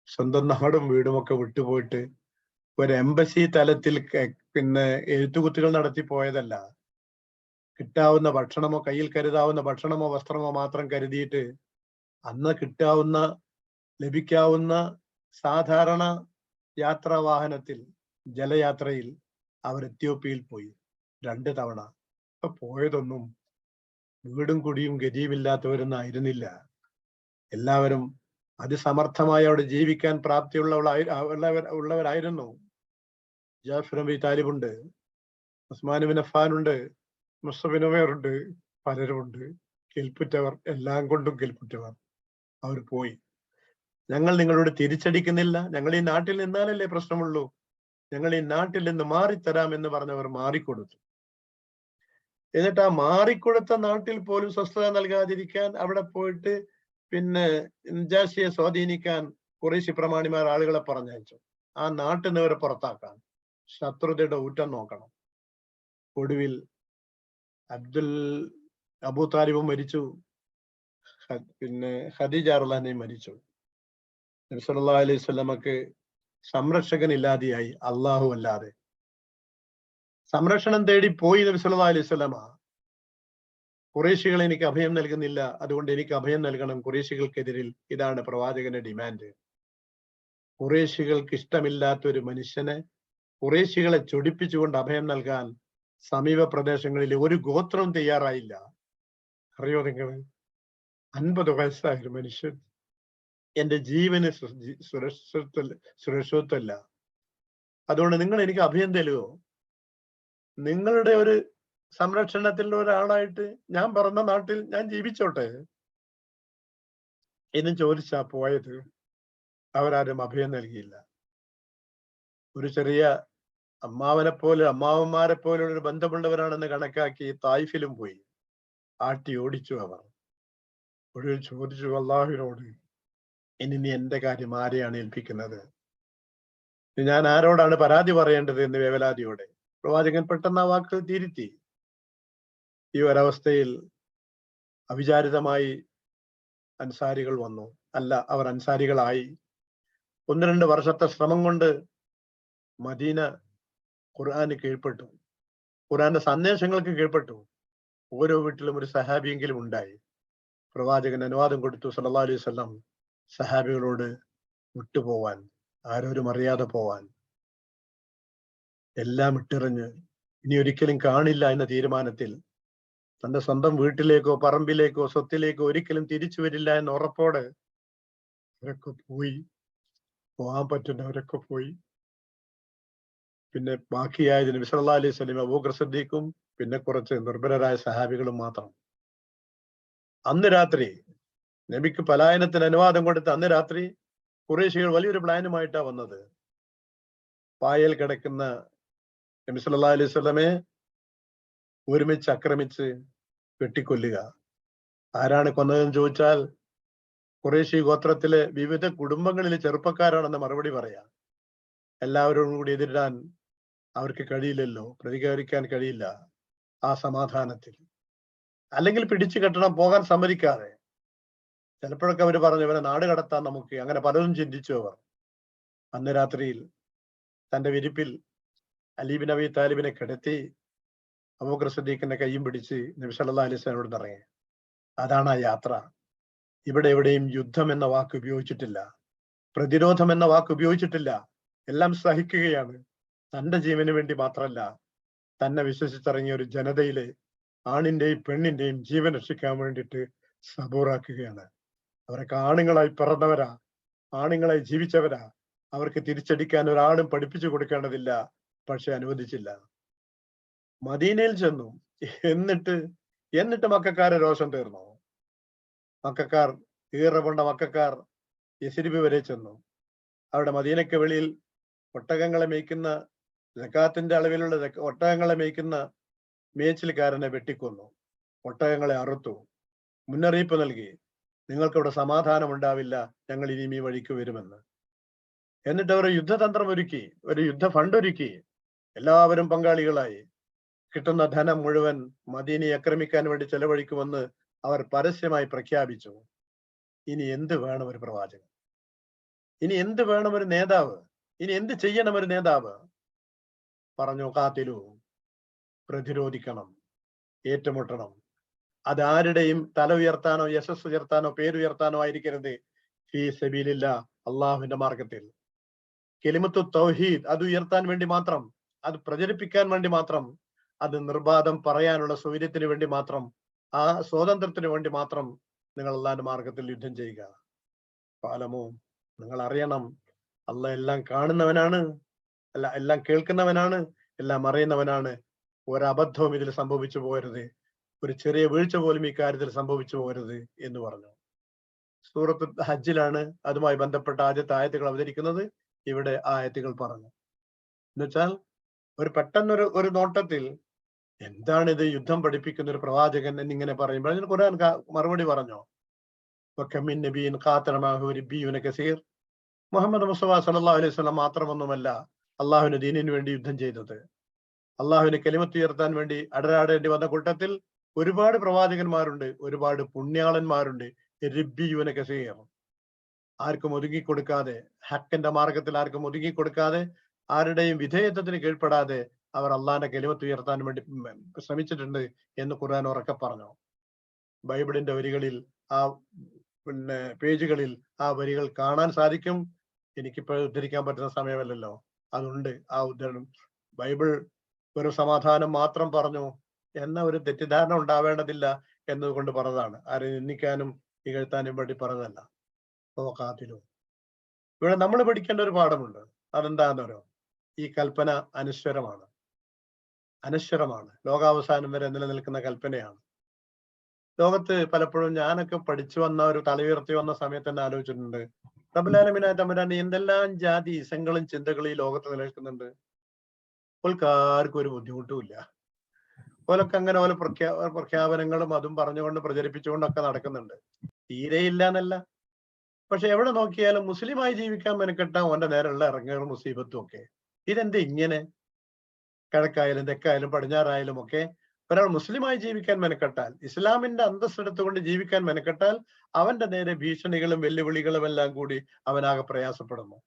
സ്വന്തം നാടും വീടും ഒക്കെ വിട്ടുപോയിട്ട് ഒരു എംബസി തലത്തിൽ പിന്നെ എഴുത്തുകുത്തുകൾ നടത്തി പോയതല്ല. കിട്ടാവുന്ന ഭക്ഷണമോ, കയ്യിൽ കരുതാവുന്ന ഭക്ഷണമോ വസ്ത്രമോ മാത്രം കരുതിയിട്ട് അന്ന് കിട്ടാവുന്ന, ലഭിക്കാവുന്ന സാധാരണ യാത്രാ വാഹനത്തിൽ, ജലയാത്രയിൽ അവർ എത്യോപ്യയിൽ പോയി 2 തവണ. അപ്പൊ പോയതൊന്നും വീടും കുടിയും ഗതിയുമില്ലാത്തവരൊന്നും ആയിരുന്നില്ല. എല്ലാവരും അതിസമർത്ഥമായി അവിടെ ജീവിക്കാൻ ഉള്ളവരായിരുന്നു. ജാഫർ ബിൻ താലിബുണ്ട്, ഉസ്മാൻ ബിൻ അഫ്ഫാൻ ഉണ്ട്, മുസ്തഫ ബിൻ ഉമൈർ ഉണ്ട്, പലരുമുണ്ട്. കെൽപ്പുറ്റവർ, എല്ലാം കൊണ്ടും കെൽപ്പുറ്റവർ. അവർ പോയി. ഞങ്ങൾ നിങ്ങളോട് തിരിച്ചടിക്കുന്നില്ല, ഞങ്ങൾ ഈ നാട്ടിൽ നിന്നാലല്ലേ പ്രശ്നമുള്ളൂ, ഞങ്ങൾ ഈ നാട്ടിൽ നിന്ന് മാറിത്തരാം എന്ന് പറഞ്ഞവർ മാറിക്കൊടുത്തു. എന്നിട്ട് ആ മാറിക്കൊടുത്ത നാട്ടിൽ പോലും സ്വസ്ഥത നൽകാതിരിക്കാൻ അവിടെ പോയിട്ട് പിന്നെ നജാഷിയെ സ്വാധീനിക്കാൻ ഖുറൈശി പ്രമാണിമാർ ആളുകളെ പറഞ്ഞയച്ചു. ആ നാട്ടിൽ നിന്ന് ഇവരെ പുറത്താക്കാൻ ശത്രുതയുടെ ഊറ്റം നോക്കണം. ഒടുവിൽ അബൂ താലിബും മരിച്ചു, പിന്നെ ഖദീജ റളിയല്ലാഹു മരിച്ചു. നബി സല്ലല്ലാഹു അലൈഹി വസല്ലമക്ക് സംരക്ഷകൻ ഇല്ലാതെയായി, അല്ലാഹു അല്ലാതെ. സംരക്ഷണം തേടി പോയി നബി സല്ലല്ലാഹു അലൈഹി വസല്ലമ. ഖുറൈശികൾ എനിക്ക് അഭയം നൽകുന്നില്ല, അതുകൊണ്ട് എനിക്ക് അഭയം നൽകണം ഖുറൈശികൾക്കെതിരിൽ. ഇതാണ് പ്രവാചകന്റെ ഡിമാൻഡ്. ഖുറൈശികൾക്ക് ഇഷ്ടമില്ലാത്ത ഒരു മനുഷ്യനെ ഖുറൈശികളെ ചൊടിപ്പിച്ചുകൊണ്ട് അഭയം നൽകാൻ സമീപ പ്രദേശങ്ങളിലെ ഒരു ഗോത്രവും തയ്യാറായില്ല. അറിയോ നിങ്ങൾ? 50 വയസ്സായ ഒരു മനുഷ്യൻ എന്റെ ജീവന് സുരക്ഷിതത്വമല്ല. അതുകൊണ്ട് നിങ്ങൾ എനിക്ക് അഭയം തരുമോ? നിങ്ങളുടെ ഒരു സംരക്ഷണത്തിലുള്ള ഒരാളായിട്ട് ഞാൻ പിറന്ന നാട്ടിൽ ഞാൻ ജീവിച്ചോട്ടെ എന്ന് ചോദിച്ചാ പോയത്. അവരാരും അഭയം നൽകിയില്ല. ഒരു ചെറിയ അമ്മാവന്മാരെ പോലുള്ള ഒരു ബന്ധമുള്ളവരാണെന്ന് കണക്കാക്കി തായിഫിലും പോയി. ആട്ടി ഓടിച്ചു അവർ. ഒടുവിൽ ചോദിച്ചു അള്ളാഹുവിനോട്, ഇനി നീ എന്റെ കാര്യം ആരെയാണ് ഏൽപ്പിക്കുന്നത്? ഞാൻ ആരോടാണ് പരാതി പറയേണ്ടത് എന്ന് വേവലാതിയോടെ. പ്രവാചകൻ പെട്ടെന്ന് ആ വാക്കുകൾ തിരുത്തി. ഈ ഒരവസ്ഥയിൽ അവിചാരിതമായി അൻസാരികൾ വന്നു. അല്ല, അവർ അൻസാരികളായി. 1-2 വർഷത്തെ ശ്രമം കൊണ്ട് മദീന ഖുർആന് കീഴ്പ്പെട്ടു. ഖുർആന്റെ സന്ദേശങ്ങൾക്ക് കീഴ്പ്പെട്ടു. ഓരോ വീട്ടിലും ഒരു സഹാബിയെങ്കിലും ഉണ്ടായി. പ്രവാചകൻ അനുവാദം കൊടുത്തു സല്ലല്ലാഹു അലൈഹി വസല്ലം സഹാബികളോട് വിട്ടുപോവാൻ, ആരോരും അറിയാതെ പോവാൻ. എല്ലാം ഇട്ടെറിഞ്ഞ് ഇനി ഒരിക്കലും കാണില്ല എന്ന തീരുമാനത്തിൽ, തന്റെ സ്വന്തം വീട്ടിലേക്കോ പറമ്പിലേക്കോ സ്വത്തിലേക്കോ ഒരിക്കലും തിരിച്ചു വരില്ല എന്ന ഉറപ്പോടെ അവരൊക്കെ പോയി. പോകാൻ പറ്റുന്നവരൊക്കെ പോയി. പിന്നെ ബാക്കിയായത് നബി സല്ലല്ലാഹു അലൈഹി വസല്ലം, അബൂബക്കർ സിദ്ദീഖും പിന്നെ കുറച്ച് നിർഭരരായ സഹാബികളും മാത്രം. അന്ന് രാത്രി നബിക്ക് പലായനത്തിന് അനുവാദം കൊടുത്ത അന്ന് രാത്രി ഖുറൈശികൾ വലിയൊരു പ്ലാനുമായിട്ടാ വന്നത്. പായൽ കിടക്കുന്ന നബി സല്ലല്ലാഹു അലൈഹി വസല്ലമയെ ഒരുമിച്ച് ആക്രമിച്ച് വെട്ടിക്കൊല്ലുക. ആരാണ് കൊന്നതെന്ന് ചോദിച്ചാൽ ഖുറൈശി ഗോത്രത്തിലെ വിവിധ കുടുംബങ്ങളിലെ ചെറുപ്പക്കാരാണെന്ന് മറുപടി പറയാം. എല്ലാവരോടും കൂടി എതിരിടാൻ അവർക്ക് കഴിയില്ലല്ലോ, പ്രതികരിക്കാൻ കഴിയില്ല ആ സമാധാനത്തിൽ. അല്ലെങ്കിൽ പിടിച്ചു കെട്ടണം, പോകാൻ സമ്മതിക്കാതെ. ചിലപ്പോഴൊക്കെ അവർ പറഞ്ഞു ഇവരെ നാട് കടത്താൻ നമുക്ക്, അങ്ങനെ പലതും ചിന്തിച്ചു അവർ. അന്ന് രാത്രിയിൽ തന്റെ വിരിപ്പിൽ അലി ബിൻ അബി താലിബിനെ കിടത്തി അബൂബക്കർ സിദ്ദീഖിന്റെ കയ്യും പിടിച്ച് നബി സല്ലല്ലാഹു അലൈഹി വസല്ലമയോട് പറയാം, അതാണ് ആ യാത്ര. ഇവിടെ എവിടെയും യുദ്ധം എന്ന വാക്ക് ഉപയോഗിച്ചിട്ടില്ല, പ്രതിരോധം എന്ന വാക്ക് ഉപയോഗിച്ചിട്ടില്ല. എല്ലാം സഹിക്കുകയാണ്. തന്റെ ജീവന് വേണ്ടി മാത്രമല്ല, തന്നെ വിശ്വസിച്ചിറങ്ങിയ ഒരു ജനതയിലെ ആണിന്റെയും പെണ്ണിന്റെയും ജീവൻ രക്ഷിക്കാൻ വേണ്ടിയിട്ട് സബൂറാക്കുകയാണ്. അവരൊക്കെ ആണുങ്ങളായി പിറന്നവരാ, ആണുങ്ങളായി ജീവിച്ചവരാ. അവർക്ക് തിരിച്ചടിക്കാൻ ഒരാളും പഠിപ്പിച്ചു കൊടുക്കേണ്ടതില്ല. പക്ഷെ അനുവദിച്ചില്ല. മദീനയിൽ ചെന്നു. എന്നിട്ട് മക്കക്കാരെ രോഷം തീർന്നു. മക്കക്കാർ ഈറകൊണ്ട മക്കക്കാർ യസ്രിബ് വരെ ചെന്നു. അവിടെ മദീനയ്ക്ക് വെളിയിൽ ഒട്ടകങ്ങളെ മേയ്ക്കുന്ന, സക്കാത്തിന്റെ അളവിലുള്ള ഒട്ടകങ്ങളെ മേയ്ക്കുന്ന മേച്ചിൽക്കാരനെ വെട്ടിക്കൊന്നു. ഒട്ടകങ്ങളെ അറുത്തു. മുന്നറിയിപ്പ് നൽകി, നിങ്ങൾക്കിവിടെ സമാധാനം ഉണ്ടാവില്ല, ഞങ്ങൾ ഇനിയും ഈ വഴിക്ക് വരുമെന്ന്. എന്നിട്ട് അവർ യുദ്ധതന്ത്രം ഒരുക്കി, ഒരു യുദ്ധ ഫണ്ട് ഒരുക്കി. എല്ലാവരും പങ്കാളികളായി. കിട്ടുന്ന ധനം മുഴുവൻ മദീനയെ ആക്രമിക്കാൻ വേണ്ടി ചെലവഴിക്കുമെന്ന് അവർ പരസ്യമായി പ്രഖ്യാപിച്ചു. ഇനി എന്ത് വേണം ഒരു പ്രവാചകൻ? ഇനി എന്ത് വേണം ഒരു നേതാവ്? ഇനി എന്ത് ചെയ്യണം ഒരു നേതാവ്? പറഞ്ഞു, ഖാതിലു, പ്രതിരോധിക്കണം, ഏറ്റുമുട്ടണം. അതാരുടെയും തല ഉയർത്താനോ യശസ് ഉയർത്താനോ പേരുയർത്താനോ ആയിരിക്കരുത്. ഫീ സബീലില്ലാ, അള്ളാഹുവിന്റെ മാർഗത്തിൽ. കലിമത്തു തൗഹീദ്, അത് ഉയർത്താൻ വേണ്ടി മാത്രം, അത് പ്രചരിപ്പിക്കാൻ വേണ്ടി മാത്രം, അത് നിർബാധം പറയാനുള്ള സൗകര്യത്തിന് വേണ്ടി മാത്രം, ആ സ്വാതന്ത്ര്യത്തിന് വേണ്ടി മാത്രം നിങ്ങൾ അള്ളാഹിന്റെ മാർഗത്തിൽ യുദ്ധം ചെയ്യുക. ഫഅലമു, നിങ്ങൾ അറിയണം, അള്ളാഹ് എല്ലാം കാണുന്നവനാണ്, എല്ലാം കേൾക്കുന്നവനാണ്, എല്ലാം അറിയുന്നവനാണ്. ഒരബദ്ധവും ഇതിൽ സംഭവിച്ചു പോകരുത്, ഒരു ചെറിയ വീഴ്ച പോലും ഈ കാര്യത്തിൽ സംഭവിച്ചു പോകരുത് എന്ന് പറഞ്ഞു. സൂറത്ത് ഹജ്ജിലാണ് അതുമായി ബന്ധപ്പെട്ട ആദ്യത്തെ ആയത്തുകൾ അവതരിക്കുന്നത്. ഇവിടെ ആ ആയത്തുകൾ പറഞ്ഞു. എന്നുവെച്ചാൽ പെട്ടെന്നൊരു നോട്ടത്തിൽ എന്താണിത്, യുദ്ധം പഠിപ്പിക്കുന്ന ഒരു പ്രവാചകൻ എന്നിങ്ങനെ പറയുമ്പോൾ അതിന് ഖുർആൻ മറുപടി പറഞ്ഞു. മുഹമ്മദ് മുസ്തഫ സല്ലല്ലാഹു അലൈഹി വസല്ലം മാത്രമൊന്നുമല്ല അള്ളാഹുവിന്റെ ദീനിന് വേണ്ടി യുദ്ധം ചെയ്തത്. അള്ളാഹുവിന്റെ കലിമത്ത് ഉയർത്താൻ വേണ്ടി അടരാടേണ്ടി വന്ന കൂട്ടത്തിൽ ഒരുപാട് പ്രവാചകന്മാരുണ്ട്, ഒരുപാട് പുണ്യാളന്മാരുണ്ട്. രബ്ബിയുന കസീർ, ആർക്കും ഒതുങ്ങിക്കൊടുക്കാതെ, ഹക്കിന്റെ മാർഗത്തിൽ ആർക്കും ഒതുങ്ങിക്കൊടുക്കാതെ, ആരുടെയും വിധേയത്വത്തിന് കീഴ്പ്പെടാതെ അവർ അള്ളാഹിന്റെ കലിമത്ത് ഉയർത്താൻ വേണ്ടി ശ്രമിച്ചിട്ടുണ്ട് എന്ന് ഖുർആൻ ഉറക്കെ പറഞ്ഞു. ബൈബിളിന്റെ വരികളിൽ, ആ പേജുകളിൽ ആ വരികൾ കാണാൻ സാധിക്കും. എനിക്കിപ്പോൾ ഉദ്ധരിക്കാൻ പറ്റുന്ന സമയമല്ലല്ലോ, അതുണ്ട് ആ ഉദ്ധരണം. ബൈബിൾ ഒരു സമാധാനം മാത്രം പറഞ്ഞു എന്ന ഒരു തെറ്റിദ്ധാരണ ഉണ്ടാവേണ്ടതില്ല എന്നതുകൊണ്ട് പറഞ്ഞതാണ്. ആരെ നിന്ദിക്കാനും ഇകഴ്ത്താനും വേണ്ടി പറഞ്ഞതല്ല. കാത്തിലും. ഇവിടെ നമ്മൾ പഠിക്കേണ്ട ഒരു പാഠമുണ്ട്. അതെന്താണെന്നോ? ഈ കൽപ്പന അനശ്വരമാണ്. അനശ്വരമാണ്. ലോകാവസാനം വരെ നിലനിൽക്കുന്ന കൽപ്പനയാണ്. ലോകത്ത് പലപ്പോഴും ഞാനൊക്കെ പഠിച്ചു വന്ന ഒരു തലയുയർത്തി വന്ന സമയത്ത് തന്നെ ആലോചിച്ചിട്ടുണ്ട്. റബ്ബുൽ തമ്പുരാൻ എന്തെല്ലാം ജാതി ഇസങ്ങളും ചിന്തകളും ഈ ലോകത്ത് നിലനിൽക്കുന്നുണ്ട്. ഓൽക്കാർക്കും ഒരു ബുദ്ധിമുട്ടുമില്ല. ഓലൊക്കെ അങ്ങനെ ഓല പ്രഖ്യാപനങ്ങളും അതും പറഞ്ഞുകൊണ്ട് പ്രചരിപ്പിച്ചുകൊണ്ടൊക്കെ നടക്കുന്നുണ്ട്. തീരെയില്ല എന്നല്ല. പക്ഷെ എവിടെ നോക്കിയാലും മുസ്ലിമായി ജീവിക്കാൻ മെനക്കെട്ട ഓന്റെ നേരെയുള്ള ഇറങ്ങുകളും മുസീബത്തും ഒക്കെ. ഇതെന്ത് ഇങ്ങനെ? കിഴക്കായാലും തെക്കായാലും പടിഞ്ഞാറായാലും ഒക്കെ ഒരാൾ മുസ്ലിമായി ജീവിക്കാൻ മെനക്കെട്ടാൽ, ഇസ്ലാമിന്റെ അന്തസ്സെടുത്തുകൊണ്ട് ജീവിക്കാൻ മെനക്കെട്ടാൽ അവന്റെ നേരെ ഭീഷണികളും വെല്ലുവിളികളും എല്ലാം കൂടി അവനാകെ പ്രയാസപ്പെടുന്നു.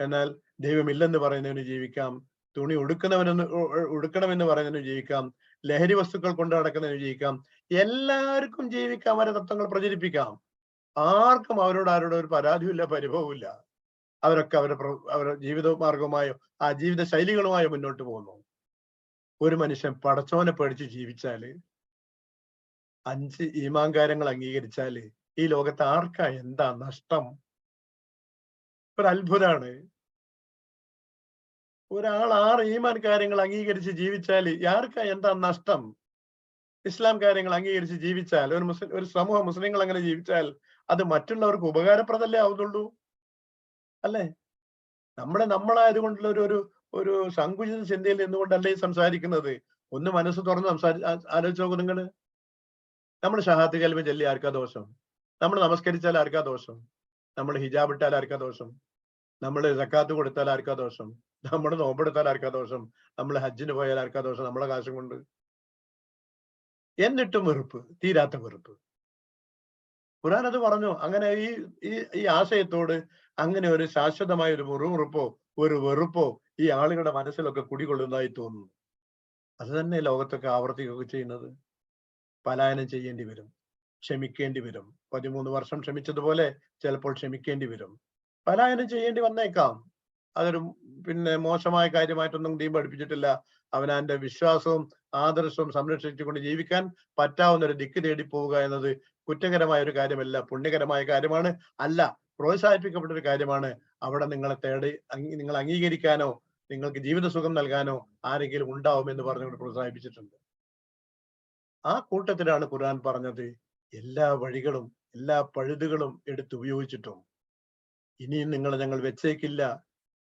എന്നാൽ ദൈവമില്ലെന്ന് പറയുന്നവന് ജീവിക്കാം, തുണി ഉടുക്കണമെന്ന് പറയുന്നതിന് ജീവിക്കാം, ലഹരി വസ്തുക്കൾ കൊണ്ടു നടക്കുന്നതിന് ജീവിക്കാം, എല്ലാവർക്കും ജീവിക്കാം, അവരെ തത്വങ്ങൾ പ്രചരിപ്പിക്കാം. ആർക്കും ആരോട് ഒരു പരാതിയില്ല, പരിഭവമില്ല. അവരൊക്കെ അവരുടെ ജീവിത മാർഗവുമായോ ആ ജീവിത ശൈലികളുമായോ മുന്നോട്ട് പോകുന്നു. ഒരു മനുഷ്യൻ പടച്ചോനെ പേടിച്ച് ജീവിച്ചാല്, 5 ഈമാൻ കാര്യങ്ങൾ അംഗീകരിച്ചാല് ഈ ലോകത്ത് ആർക്കാ എന്താ നഷ്ടം? ഒരു അത്ഭുതമാണ്. ഒരാൾ 6 ഈമാൻ കാര്യങ്ങൾ അംഗീകരിച്ച് ജീവിച്ചാല് ആർക്കാ എന്താ നഷ്ടം? ഇസ്ലാം കാര്യങ്ങൾ അംഗീകരിച്ച് ജീവിച്ചാൽ, ഒരു സമൂഹം മുസ്ലിങ്ങൾ അങ്ങനെ ജീവിച്ചാൽ അത് മറ്റുള്ളവർക്ക് ഉപകാരപ്രദല്ലേ ആവുന്നുള്ളൂ, അല്ലേ? നമ്മളായതുകൊണ്ടുള്ള ഒരു ഒരു സങ്കുചിത ചിന്തയിൽ നിന്നുകൊണ്ടല്ലേ സംസാരിക്കുന്നത്. ഒന്ന് മനസ്സ് തുറന്ന് ആലോചിച്ച് നോക്കൂ നിങ്ങള്. നമ്മൾ ഷഹാദത്ത് കലിമ ചൊല്ലി ആർക്കാ ദോഷം? നമ്മൾ നമസ്കരിച്ചാൽ ആർക്കാ ദോഷം? നമ്മൾ ഹിജാബ് ഇട്ടാൽ ആർക്കാ ദോഷം? നമ്മൾ സക്കാത്ത് കൊടുത്താൽ ആർക്കാ ദോഷം? നമ്മൾ നോമ്പെടുത്താൽ ആർക്കാ ദോഷം? നമ്മൾ ഹജ്ജിന് പോയാൽ ആർക്കാ ദോഷം? നമ്മളെ കാശും കൊണ്ട്. എന്നിട്ടും വെറുപ്പ്, തീരാത്ത വെറുപ്പ്. ഖുർആൻ അത് പറഞ്ഞു. അങ്ങനെ ഈ ആശയത്തോട് അങ്ങനെ ഒരു ശാശ്വതമായ ഒരു മുറുമുറുപ്പോ ഒരു വെറുപ്പോ ഈ ആളുകളുടെ മനസ്സിലൊക്കെ കുടികൊള്ളുന്നതായി തോന്നുന്നു. അത് തന്നെ ലോകത്തൊക്കെ ആവർത്തിക്കുകയൊക്കെ ചെയ്യുന്നത്. പലായനം ചെയ്യേണ്ടി വരും, ക്ഷമിക്കേണ്ടി വരും. 13 വർഷം ക്ഷമിച്ചതുപോലെ ചിലപ്പോൾ ക്ഷമിക്കേണ്ടി വരും. പലായനം ചെയ്യേണ്ടി വന്നേക്കാം. അതൊരു മോശമായ കാര്യമായിട്ടൊന്നും ദീൻ പഠിപ്പിച്ചിട്ടില്ല. അവനാന്റെ വിശ്വാസവും ആദർശവും സംരക്ഷിച്ചുകൊണ്ട് ജീവിക്കാൻ പറ്റാവുന്ന ഒരു ദിക്ക് തേടി പോവുക എന്നത് കുറ്റകരമായ ഒരു കാര്യമല്ല, പുണ്യകരമായ കാര്യമാണ്. അല്ല, പ്രോത്സാഹിപ്പിക്കപ്പെട്ട ഒരു കാര്യമാണ്. അവിടെ നിങ്ങളെ നിങ്ങൾ അംഗീകരിക്കാനോ നിങ്ങൾക്ക് ജീവിത സുഖം നൽകാനോ ആരെങ്കിലും ഉണ്ടാവും എന്ന് പറഞ്ഞുകൊണ്ട് പ്രോത്സാഹിപ്പിച്ചിട്ടുണ്ട്. ആ കൂട്ടത്തിലാണ് ഖുർആൻ പറഞ്ഞത്, എല്ലാ വഴികളും എല്ലാ പഴുതുകളും എടുത്ത് ഉപയോഗിച്ചിട്ടും ഇനിയും ഞങ്ങൾ വെച്ചേക്കില്ല,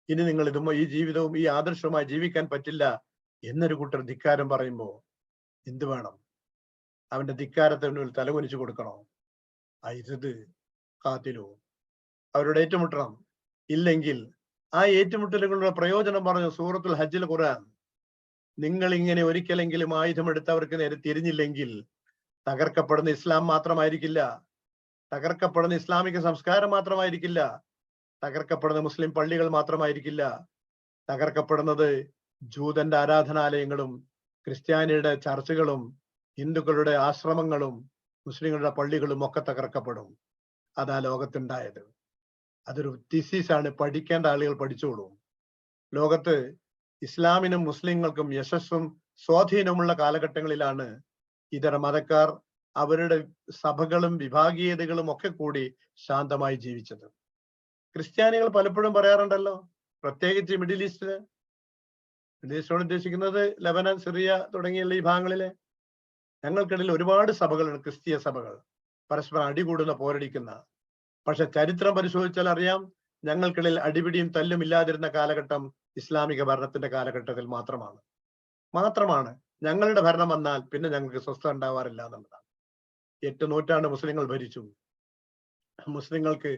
ഇനി നിങ്ങൾ ഈ ജീവിതവും ഈ ആദർശവുമായി ജീവിക്കാൻ പറ്റില്ല എന്നൊരു കൂട്ടർ ധിക്കാരം പറയുമ്പോ എന്ത് വേണം? അവന്റെ ധിക്കാരത്തിന് തലകുനിച്ചു കൊടുക്കണോ? ഇത് കാത്തിലോ അവരോട് ഏറ്റുമുട്ടണം. ഇല്ലെങ്കിൽ ആ ഏറ്റുമുട്ടലുകളുടെ പ്രയോജനം പറഞ്ഞു സൂറത്തുൽ ഹജ്ജിൽ ഖുർആൻ. നിങ്ങൾ ഇങ്ങനെ ഒരിക്കലെങ്കിലും ആയുധമെടുത്ത് അവർക്ക് നേരെ തിരിഞ്ഞില്ലെങ്കിൽ തകർക്കപ്പെടുന്ന ഇസ്ലാം മാത്രമായിരിക്കില്ല, തകർക്കപ്പെടുന്ന ഇസ്ലാമിക സംസ്കാരം മാത്രമായിരിക്കില്ല, തകർക്കപ്പെടുന്ന മുസ്ലിം പള്ളികൾ മാത്രമായിരിക്കില്ല, തകർക്കപ്പെടുന്നത് ജൂതന്റെ ആരാധനാലയങ്ങളും ക്രിസ്ത്യാനിയുടെ ചർച്ചുകളും ഹിന്ദുക്കളുടെ ആശ്രമങ്ങളും മുസ്ലിങ്ങളുടെ പള്ളികളും ഒക്കെ തകർക്കപ്പെടും. അതാ ലോകത്തുണ്ടായത്. അതൊരു തിസീസാണ്, പഠിക്കേണ്ട ആളുകൾ പഠിച്ചോളൂ. ലോകത്ത് ഇസ്ലാമിനും മുസ്ലിങ്ങൾക്കും യശസ്സും സ്വാധീനമുള്ള കാലഘട്ടങ്ങളിലാണ് ഇതര മതക്കാർ അവരുടെ സഭകളും വിഭാഗീയതകളും ഒക്കെ കൂടി ശാന്തമായി ജീവിച്ചത്. ക്രിസ്ത്യാനികൾ പലപ്പോഴും പറയാറുണ്ടല്ലോ, പ്രത്യേകിച്ച് മിഡിൽ ഈസ്റ്റോട് ഉദ്ദേശിക്കുന്നത് ലെബനൻ, സിറിയ തുടങ്ങിയുള്ള ഈ ഭാഗങ്ങളിലെ ഞങ്ങൾക്കിടയിൽ ഒരുപാട് സഭകളുണ്ട്, ക്രിസ്തീയ സഭകൾ, പരസ്പരം അടികൂടുന്ന, പോരടിക്കുന്ന. പക്ഷെ ചരിത്രം പരിശോധിച്ചാൽ അറിയാം, ഞങ്ങൾക്കിടയിൽ അടിപിടിയും തല്ലും ഇല്ലാതിരുന്ന കാലഘട്ടം ഇസ്ലാമിക ഭരണത്തിന്റെ കാലഘട്ടത്തിൽ മാത്രമാണ്. ഞങ്ങളുടെ ഭരണം വന്നാൽ പിന്നെ ഞങ്ങൾക്ക് സ്വസ്ഥത ഉണ്ടാവാറില്ല എന്നുള്ളതാണ്. 8 നൂറ്റാണ്ട് മുസ്ലിങ്ങൾ ഭരിച്ചു. മുസ്ലിങ്ങൾക്ക്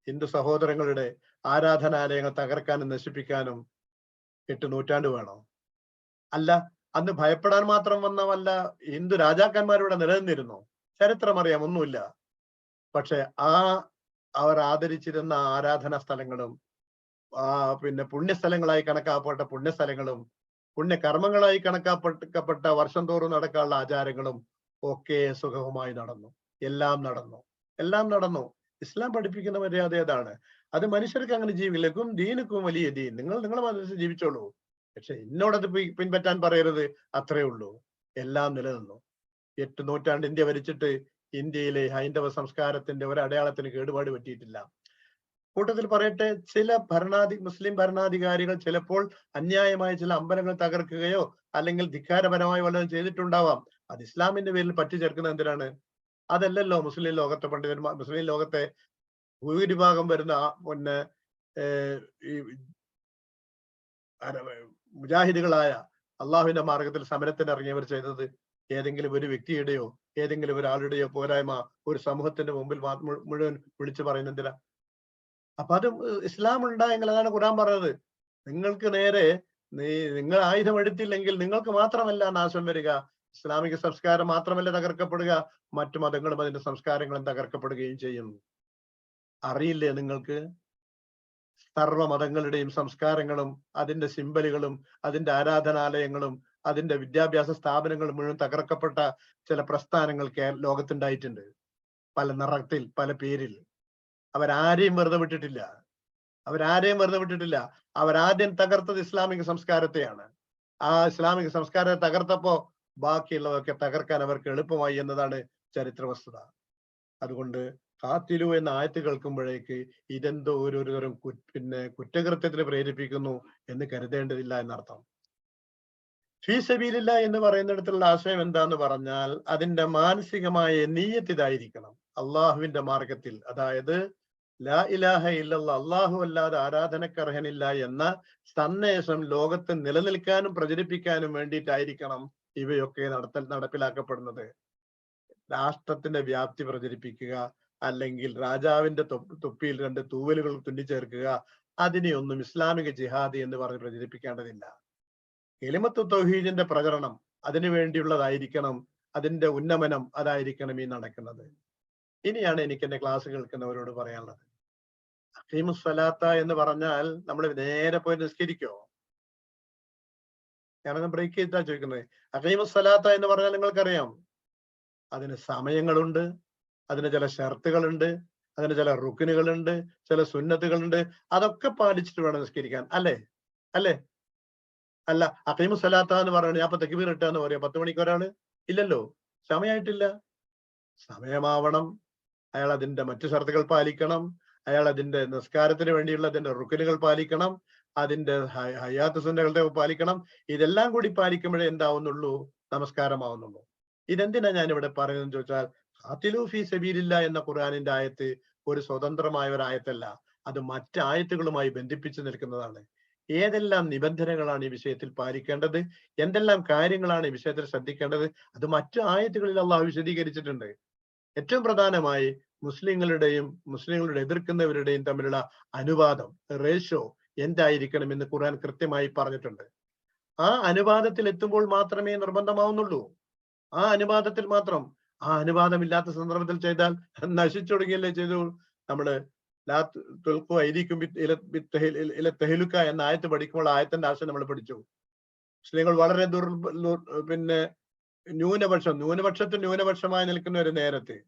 ഹിന്ദു സഹോദരങ്ങളുടെ ആരാധനാലയങ്ങൾ തകർക്കാനും നശിപ്പിക്കാനും 8 നൂറ്റാണ്ട് വേണോ? അല്ല, അന്ന് ഭയപ്പെടാൻ മാത്രം വന്ന വല്ല ഹിന്ദു രാജാക്കന്മാരിവിടെ നിലനിന്നിരുന്നു? ചരിത്രം അറിയാം, ഒന്നുമില്ല. പക്ഷെ അവർ ആദരിച്ചിരുന്ന ആരാധനാ സ്ഥലങ്ങളും പുണ്യസ്ഥലങ്ങളായി കണക്കാക്കപ്പെട്ട പുണ്യസ്ഥലങ്ങളും പുണ്യകർമ്മങ്ങളായി കണക്കാക്കപ്പെട്ട വർഷം തോറും നടക്കാനുള്ള ആചാരങ്ങളും ഒക്കെ സുഗമമായി നടന്നു. എല്ലാം നടന്നു. ഇസ്ലാം പഠിപ്പിക്കുന്ന മര്യാദ അതാണ്. അത് മനുഷ്യർക്ക് അങ്ങനെ ജീവിക്കും. ദീനുക്കും വലിയ ദീൻ, നിങ്ങളെ മനസ്സിൽ ജീവിച്ചോളൂ, പക്ഷെ എന്നോടത് പിൻപറ്റാൻ പറയരുത്, അത്രേ ഉള്ളൂ. എല്ലാം നിലനിന്നു. 8 നൂറ്റാണ്ട് ഇന്ത്യ ഭരിച്ചിട്ട് ഇന്ത്യയിലെ ഹൈന്ദവ സംസ്കാരത്തിന്റെ ഒരു അടയാളത്തിന് കേടുപാട് പറ്റിയിട്ടില്ല. കൂട്ടത്തിൽ പറയട്ടെ, ചില മുസ്ലിം ഭരണാധികാരികൾ ചിലപ്പോൾ അന്യായമായ ചില അമ്പലങ്ങൾ തകർക്കുകയോ അല്ലെങ്കിൽ ധിക്കാരപരമായി വല്ലതും ചെയ്തിട്ടുണ്ടാവാം. അത് ഇസ്ലാമിന്റെ പേരിൽ പറ്റി ചേർക്കുന്നത് എന്തിനാണ്? അതല്ലല്ലോ മുസ്ലിം ലോകത്തെ പണ്ഡിതന്മാർ, മുസ്ലിം ലോകത്തെ ഭൂരിഭാഗം വരുന്ന പിന്നെ ഈ മുജാഹിദുകളായ അള്ളാഹുവിന്റെ മാർഗത്തിൽ സമരത്തിന് ഇറങ്ങിയവർ ചെയ്തത്. ഏതെങ്കിലും ഒരു വ്യക്തിയുടെയോ ഏതെങ്കിലും ഒരാളുടെയോ പോരായ്മ ഒരു സമൂഹത്തിന്റെ മുമ്പിൽ മുഴുവൻ വിളിച്ചു പറയുന്നതിനാ? അപ്പൊ അത് ഇസ്ലാം ഉണ്ടായെങ്കിൽ, അതാണ് ഖുർആൻ പറഞ്ഞത്, നിങ്ങൾക്ക് നേരെ നിങ്ങൾ ആയുധം എടുത്തില്ലെങ്കിൽ നിങ്ങൾക്ക് മാത്രമല്ല നാശം വരിക, ഇസ്ലാമിക സംസ്കാരം മാത്രമല്ല തകർക്കപ്പെടുക, മറ്റു മതങ്ങളും അതിന്റെ സംസ്കാരങ്ങളും തകർക്കപ്പെടുകയും ചെയ്യുന്നു. അറിയില്ലേ നിങ്ങൾക്ക്? സർവ മതങ്ങളുടെയും സംസ്കാരങ്ങളും അതിന്റെ സിംബലുകളും അതിന്റെ ആരാധനാലയങ്ങളും അതിന്റെ വിദ്യാഭ്യാസ സ്ഥാപനങ്ങളും മുഴുവൻ തകർക്കപ്പെട്ട ചില പ്രസ്ഥാനങ്ങൾ ലോകത്തുണ്ടായിട്ടുണ്ട്. പല നിറത്തിൽ, പല പേരിൽ. അവരാരെയും വെറുതെ വിട്ടിട്ടില്ല. അവരാദ്യം തകർത്തത് ഇസ്ലാമിക സംസ്കാരത്തെയാണ്. ആ ഇസ്ലാമിക സംസ്കാരത്തെ തകർത്തപ്പോ ബാക്കിയുള്ളതൊക്കെ തകർക്കാൻ അവർക്ക് എളുപ്പമായി എന്നതാണ് ചരിത്ര വസ്തുത. അതുകൊണ്ട് ഖാത്തിലു എന്ന ആയത്ത് കേൾക്കുമ്പോഴേക്ക് ഇതെന്തോ ഓരോരുത്തരും കുറ്റകൃത്യത്തിന് പ്രേരിപ്പിക്കുന്നു എന്ന് കരുതേണ്ടതില്ല എന്നർത്ഥം. ഫീ സബീലില്ല എന്ന് പറയുന്നിടത്തുള്ള ആശയം എന്താന്ന് പറഞ്ഞാൽ, അതിന്റെ മാനസികമായ നീയത്ത് ഇതായിരിക്കണം: അള്ളാഹുവിന്റെ മാർഗത്തിൽ, അതായത് ലാ ഇലാഹ ഇല്ലല്ലാഹ്, അള്ളാഹു അല്ലാതെ ആരാധനക്കർഹനില്ല എന്ന സന്ദേശം ലോകത്ത് നിലനിൽക്കാനും പ്രചരിപ്പിക്കാനും വേണ്ടിയിട്ടായിരിക്കണം ഇവയൊക്കെ നടപ്പിലാക്കപ്പെടുന്നത്. രാഷ്ട്രത്തിന്റെ വ്യാപ്തി പ്രചരിപ്പിക്കുക, അല്ലെങ്കിൽ രാജാവിന്റെ തൊപ്പിയിൽ 2 തൂവലുകൾ തുന്നിച്ചേർക്കുക, അതിനെയൊന്നും ഇസ്ലാമിക ജിഹാദ് എന്ന് പറഞ്ഞ് പ്രചരിപ്പിക്കേണ്ടതില്ല. കലിമത്തു തൗഹീദിന്റെ പ്രചരണം അതിനു വേണ്ടിയുള്ളതായിരിക്കണം, അതിന്റെ ഉന്നമനം അതായിരിക്കണം ഈ നടക്കുന്നത്. ഇനിയാണ് എനിക്ക് എന്റെ ക്ലാസ് കേൾക്കുന്നവരോട് പറയാനുള്ളത്. അഖീമുസ്സലാത്ത എന്ന് പറഞ്ഞാൽ നമ്മൾ നേരെ പോയി നിസ്കരിക്കോ? ഞാനൊന്ന് ബ്രേക്ക് ചെയ്താ ചോദിക്കുന്നത്. അഖീമുസ്സലാത്ത എന്ന് പറഞ്ഞാൽ നിങ്ങൾക്കറിയാം, അതിന് സമയങ്ങളുണ്ട്, അതിന് ചില ഷർത്തുകളുണ്ട്, അതിന് ചില റുക്കിനുകളുണ്ട്, ചില സുന്നത്തുകളുണ്ട്. അതൊക്കെ പാലിച്ചിട്ട് വേണം നിസ്കരിക്കാൻ. അല്ലേ? അല്ല, അഖീമുസ്സലാത്ത എന്ന് പറയുന്നത് ഞാൻ ഇപ്പൊ തക്ബീർ ഇട്ടാന്ന് പറയാം 10 മണിക്ക് ഒരാള്? ഇല്ലല്ലോ, സമയമായിട്ടില്ല. സമയമാവണം. അയാൾ അതിന്റെ മറ്റു ഷർത്തുകൾ പാലിക്കണം. അയാൾ അതിന്റെ നിസ്കാരത്തിന് വേണ്ടിയുള്ള അതിന്റെ റുക്കിനുകൾ പാലിക്കണം. അതിന്റെ ഹയാത്ത് സുന്നകളുടെ പാലിക്കണം. ഇതെല്ലാം കൂടി പാലിക്കുമ്പോഴേ എന്താവുന്നുള്ളൂ? നമസ്കാരമാവുന്നുള്ളൂ. ഇതെന്തിനാ ഞാൻ ഇവിടെ പറയുന്നത് ചോദിച്ചാൽ, ഖാതിലു ഫീ സബീലില്ല എന്ന ഖുർആനിന്റെ ആയത്ത് ഒരു സ്വതന്ത്രമായ ഒരു ആയത്തല്ല, അത് മറ്റ് ആയത്തുകളുമായി ബന്ധിപ്പിച്ചു നിൽക്കുന്നതാണ്. ഏതെല്ലാം നിബന്ധനകളാണ് ഈ വിഷയത്തിൽ പാലിക്കേണ്ടത്, എന്തെല്ലാം കാര്യങ്ങളാണ് ഈ വിഷയത്തിൽ ശ്രദ്ധിക്കേണ്ടത്, അത് മറ്റു ആയത്തുകളിൽ അള്ളാഹു വിശദീകരിച്ചിട്ടുണ്ട്. ഏറ്റവും പ്രധാനമായി മുസ്ലിങ്ങളുടെ എതിർക്കുന്നവരുടെയും തമ്മിലുള്ള അനുപാതം, റേഷ്യോ എന്തായിരിക്കണം എന്ന് ഖുർആൻ കൃത്യമായി പറഞ്ഞിട്ടുണ്ട്. ആ അനുപാതത്തിൽ എത്തുമ്പോൾ മാത്രമേ നിർബന്ധമാവുന്നുള്ളൂ. ആ അനുപാതത്തിൽ മാത്രം. ആ അനുപാതമില്ലാത്ത സന്ദർഭത്തിൽ ചെയ്താൽ നശിച്ചു തുടങ്ങിയല്ലേ ചെയ്തു. നമ്മള് തെഹലുക്ക എന്ന ആയത്ത് പഠിക്കുമ്പോൾ ആയത്തിന്റെ ആശയം നമ്മൾ പഠിച്ചു. മുസ്ലിങ്ങൾ വളരെ ന്യൂനപക്ഷമായി നിൽക്കുന്ന ഒരു നേരത്തെ,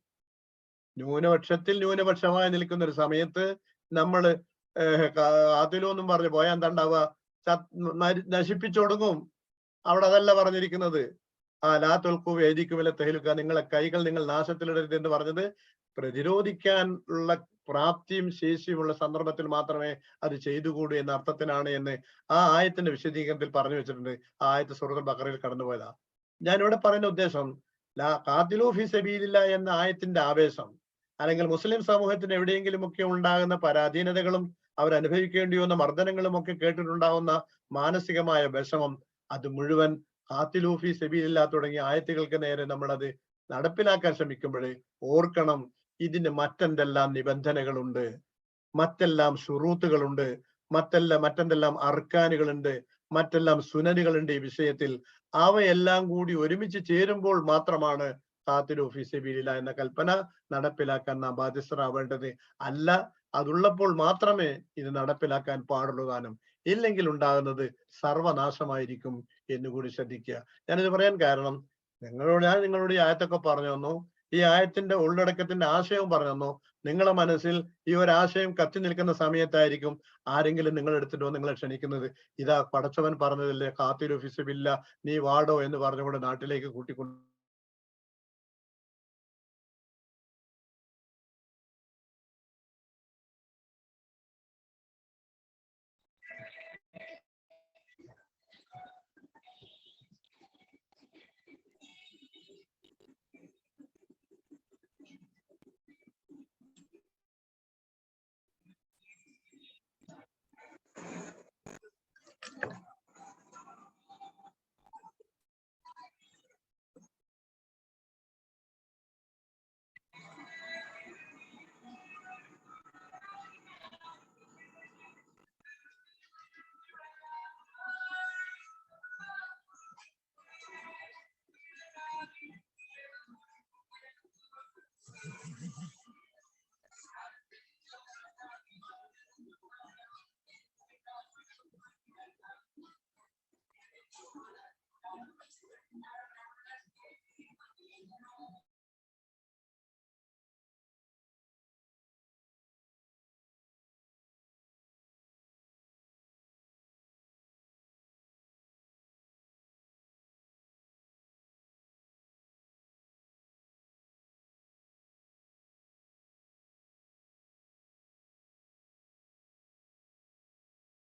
ന്യൂനപക്ഷമായി നിൽക്കുന്ന ഒരു സമയത്ത് നമ്മൾ അതിലൊന്നും പറഞ്ഞു പോയാൽ എന്താ ഉണ്ടാവുക? നശിപ്പിച്ചൊടുങ്ങും. അവിടെ അതല്ല പറഞ്ഞിരിക്കുന്നത്. ലാ തുൽഖു ബിഅയ്ദികും ഇല തഹ്ലുക, നിങ്ങളെ കൈകൾ നിങ്ങൾ നാശത്തിലിടരുത് എന്ന് പറഞ്ഞത് പ്രതിരോധിക്കാൻ ഉള്ള പ്രാപ്തിയും ശേഷിയുമുള്ള സന്ദർഭത്തിൽ മാത്രമേ അത് ചെയ്തുകൂടൂ എന്ന അർത്ഥത്തിനാണ് എന്ന് ആ ആയത്തിന്റെ വിശദീകരണത്തിൽ പറഞ്ഞു വെച്ചിട്ടുണ്ട്. ആ ആയത്ത് സൂറത്തുൽ ബഖറയിൽ കടന്നുപോയതാ. ഞാൻ ഇവിടെ പറയുന്ന ഉദ്ദേശം, ഖാതിലു ഫീ സബീലില്ല എന്ന ആയത്തിന്റെ ആവേശം, അല്ലെങ്കിൽ മുസ്ലിം സമൂഹത്തിന് എവിടെയെങ്കിലും ഒക്കെ ഉണ്ടാകുന്ന പരാധീനതകളും അവരനുഭവിക്കേണ്ടി വന്ന മർദ്ദനങ്ങളും ഒക്കെ കേട്ടിട്ടുണ്ടാവുന്ന മാനസികമായ വിഷമം, അത് മുഴുവൻ ഖാതിലു ഫീ സബീലില്ല തുടങ്ങിയ ആയത്തുകൾക്ക് നേരെ നമ്മൾ അത് നടപ്പിലാക്കാൻ ശ്രമിക്കുമ്പോഴേ ഓർക്കണം, ഇതിന് മറ്റെന്തെല്ലാം നിബന്ധനകളുണ്ട്, മറ്റെല്ലാം ശുറൂത്തുകളുണ്ട്, മറ്റെന്തെല്ലാം അർക്കാനുകളുണ്ട്, മറ്റെല്ലാം സുനനുകളുണ്ട് ഈ വിഷയത്തിൽ. അവയെല്ലാം കൂടി ഒരുമിച്ച് ചേരുമ്പോൾ മാത്രമാണ് ഖാതിലു ഫീ സബീലില്ല എന്ന കൽപ്പന നടപ്പിലാക്കാൻ നാം ബാധ്യസ്ഥരാവേണ്ടത്. അല്ല, അതുള്ളപ്പോൾ മാത്രമേ ഇത് നടപ്പിലാക്കാൻ പാടുള്ളൂ താനും. ഇല്ലെങ്കിൽ ഉണ്ടാകുന്നത് സർവനാശമായിരിക്കും എന്നുകൂടി ശ്രദ്ധിക്കുക. ഞാനിത് പറയാൻ കാരണം, ഞാൻ നിങ്ങളോട് ഈ ആയത്തൊക്കെ പറഞ്ഞു തന്നു, ഈ ആയത്തിന്റെ ഉള്ളടക്കത്തിന്റെ ആശയവും പറഞ്ഞു തന്നു. നിങ്ങളെ മനസ്സിൽ ഈ ഒരു ആശയം കത്തി നിൽക്കുന്ന സമയത്തായിരിക്കും ആരെങ്കിലും നിങ്ങളെടുത്തിട്ടോ നിങ്ങളെ ക്ഷണിക്കുന്നത്, ഇതാ പടച്ചവൻ പറഞ്ഞതല്ലേ ഖാതിലു ഫീ സബീലില്ല, നീ വാടോ എന്ന് പറഞ്ഞുകൊണ്ട് നാട്ടിലേക്ക് കൂട്ടിക്കൊണ്ട്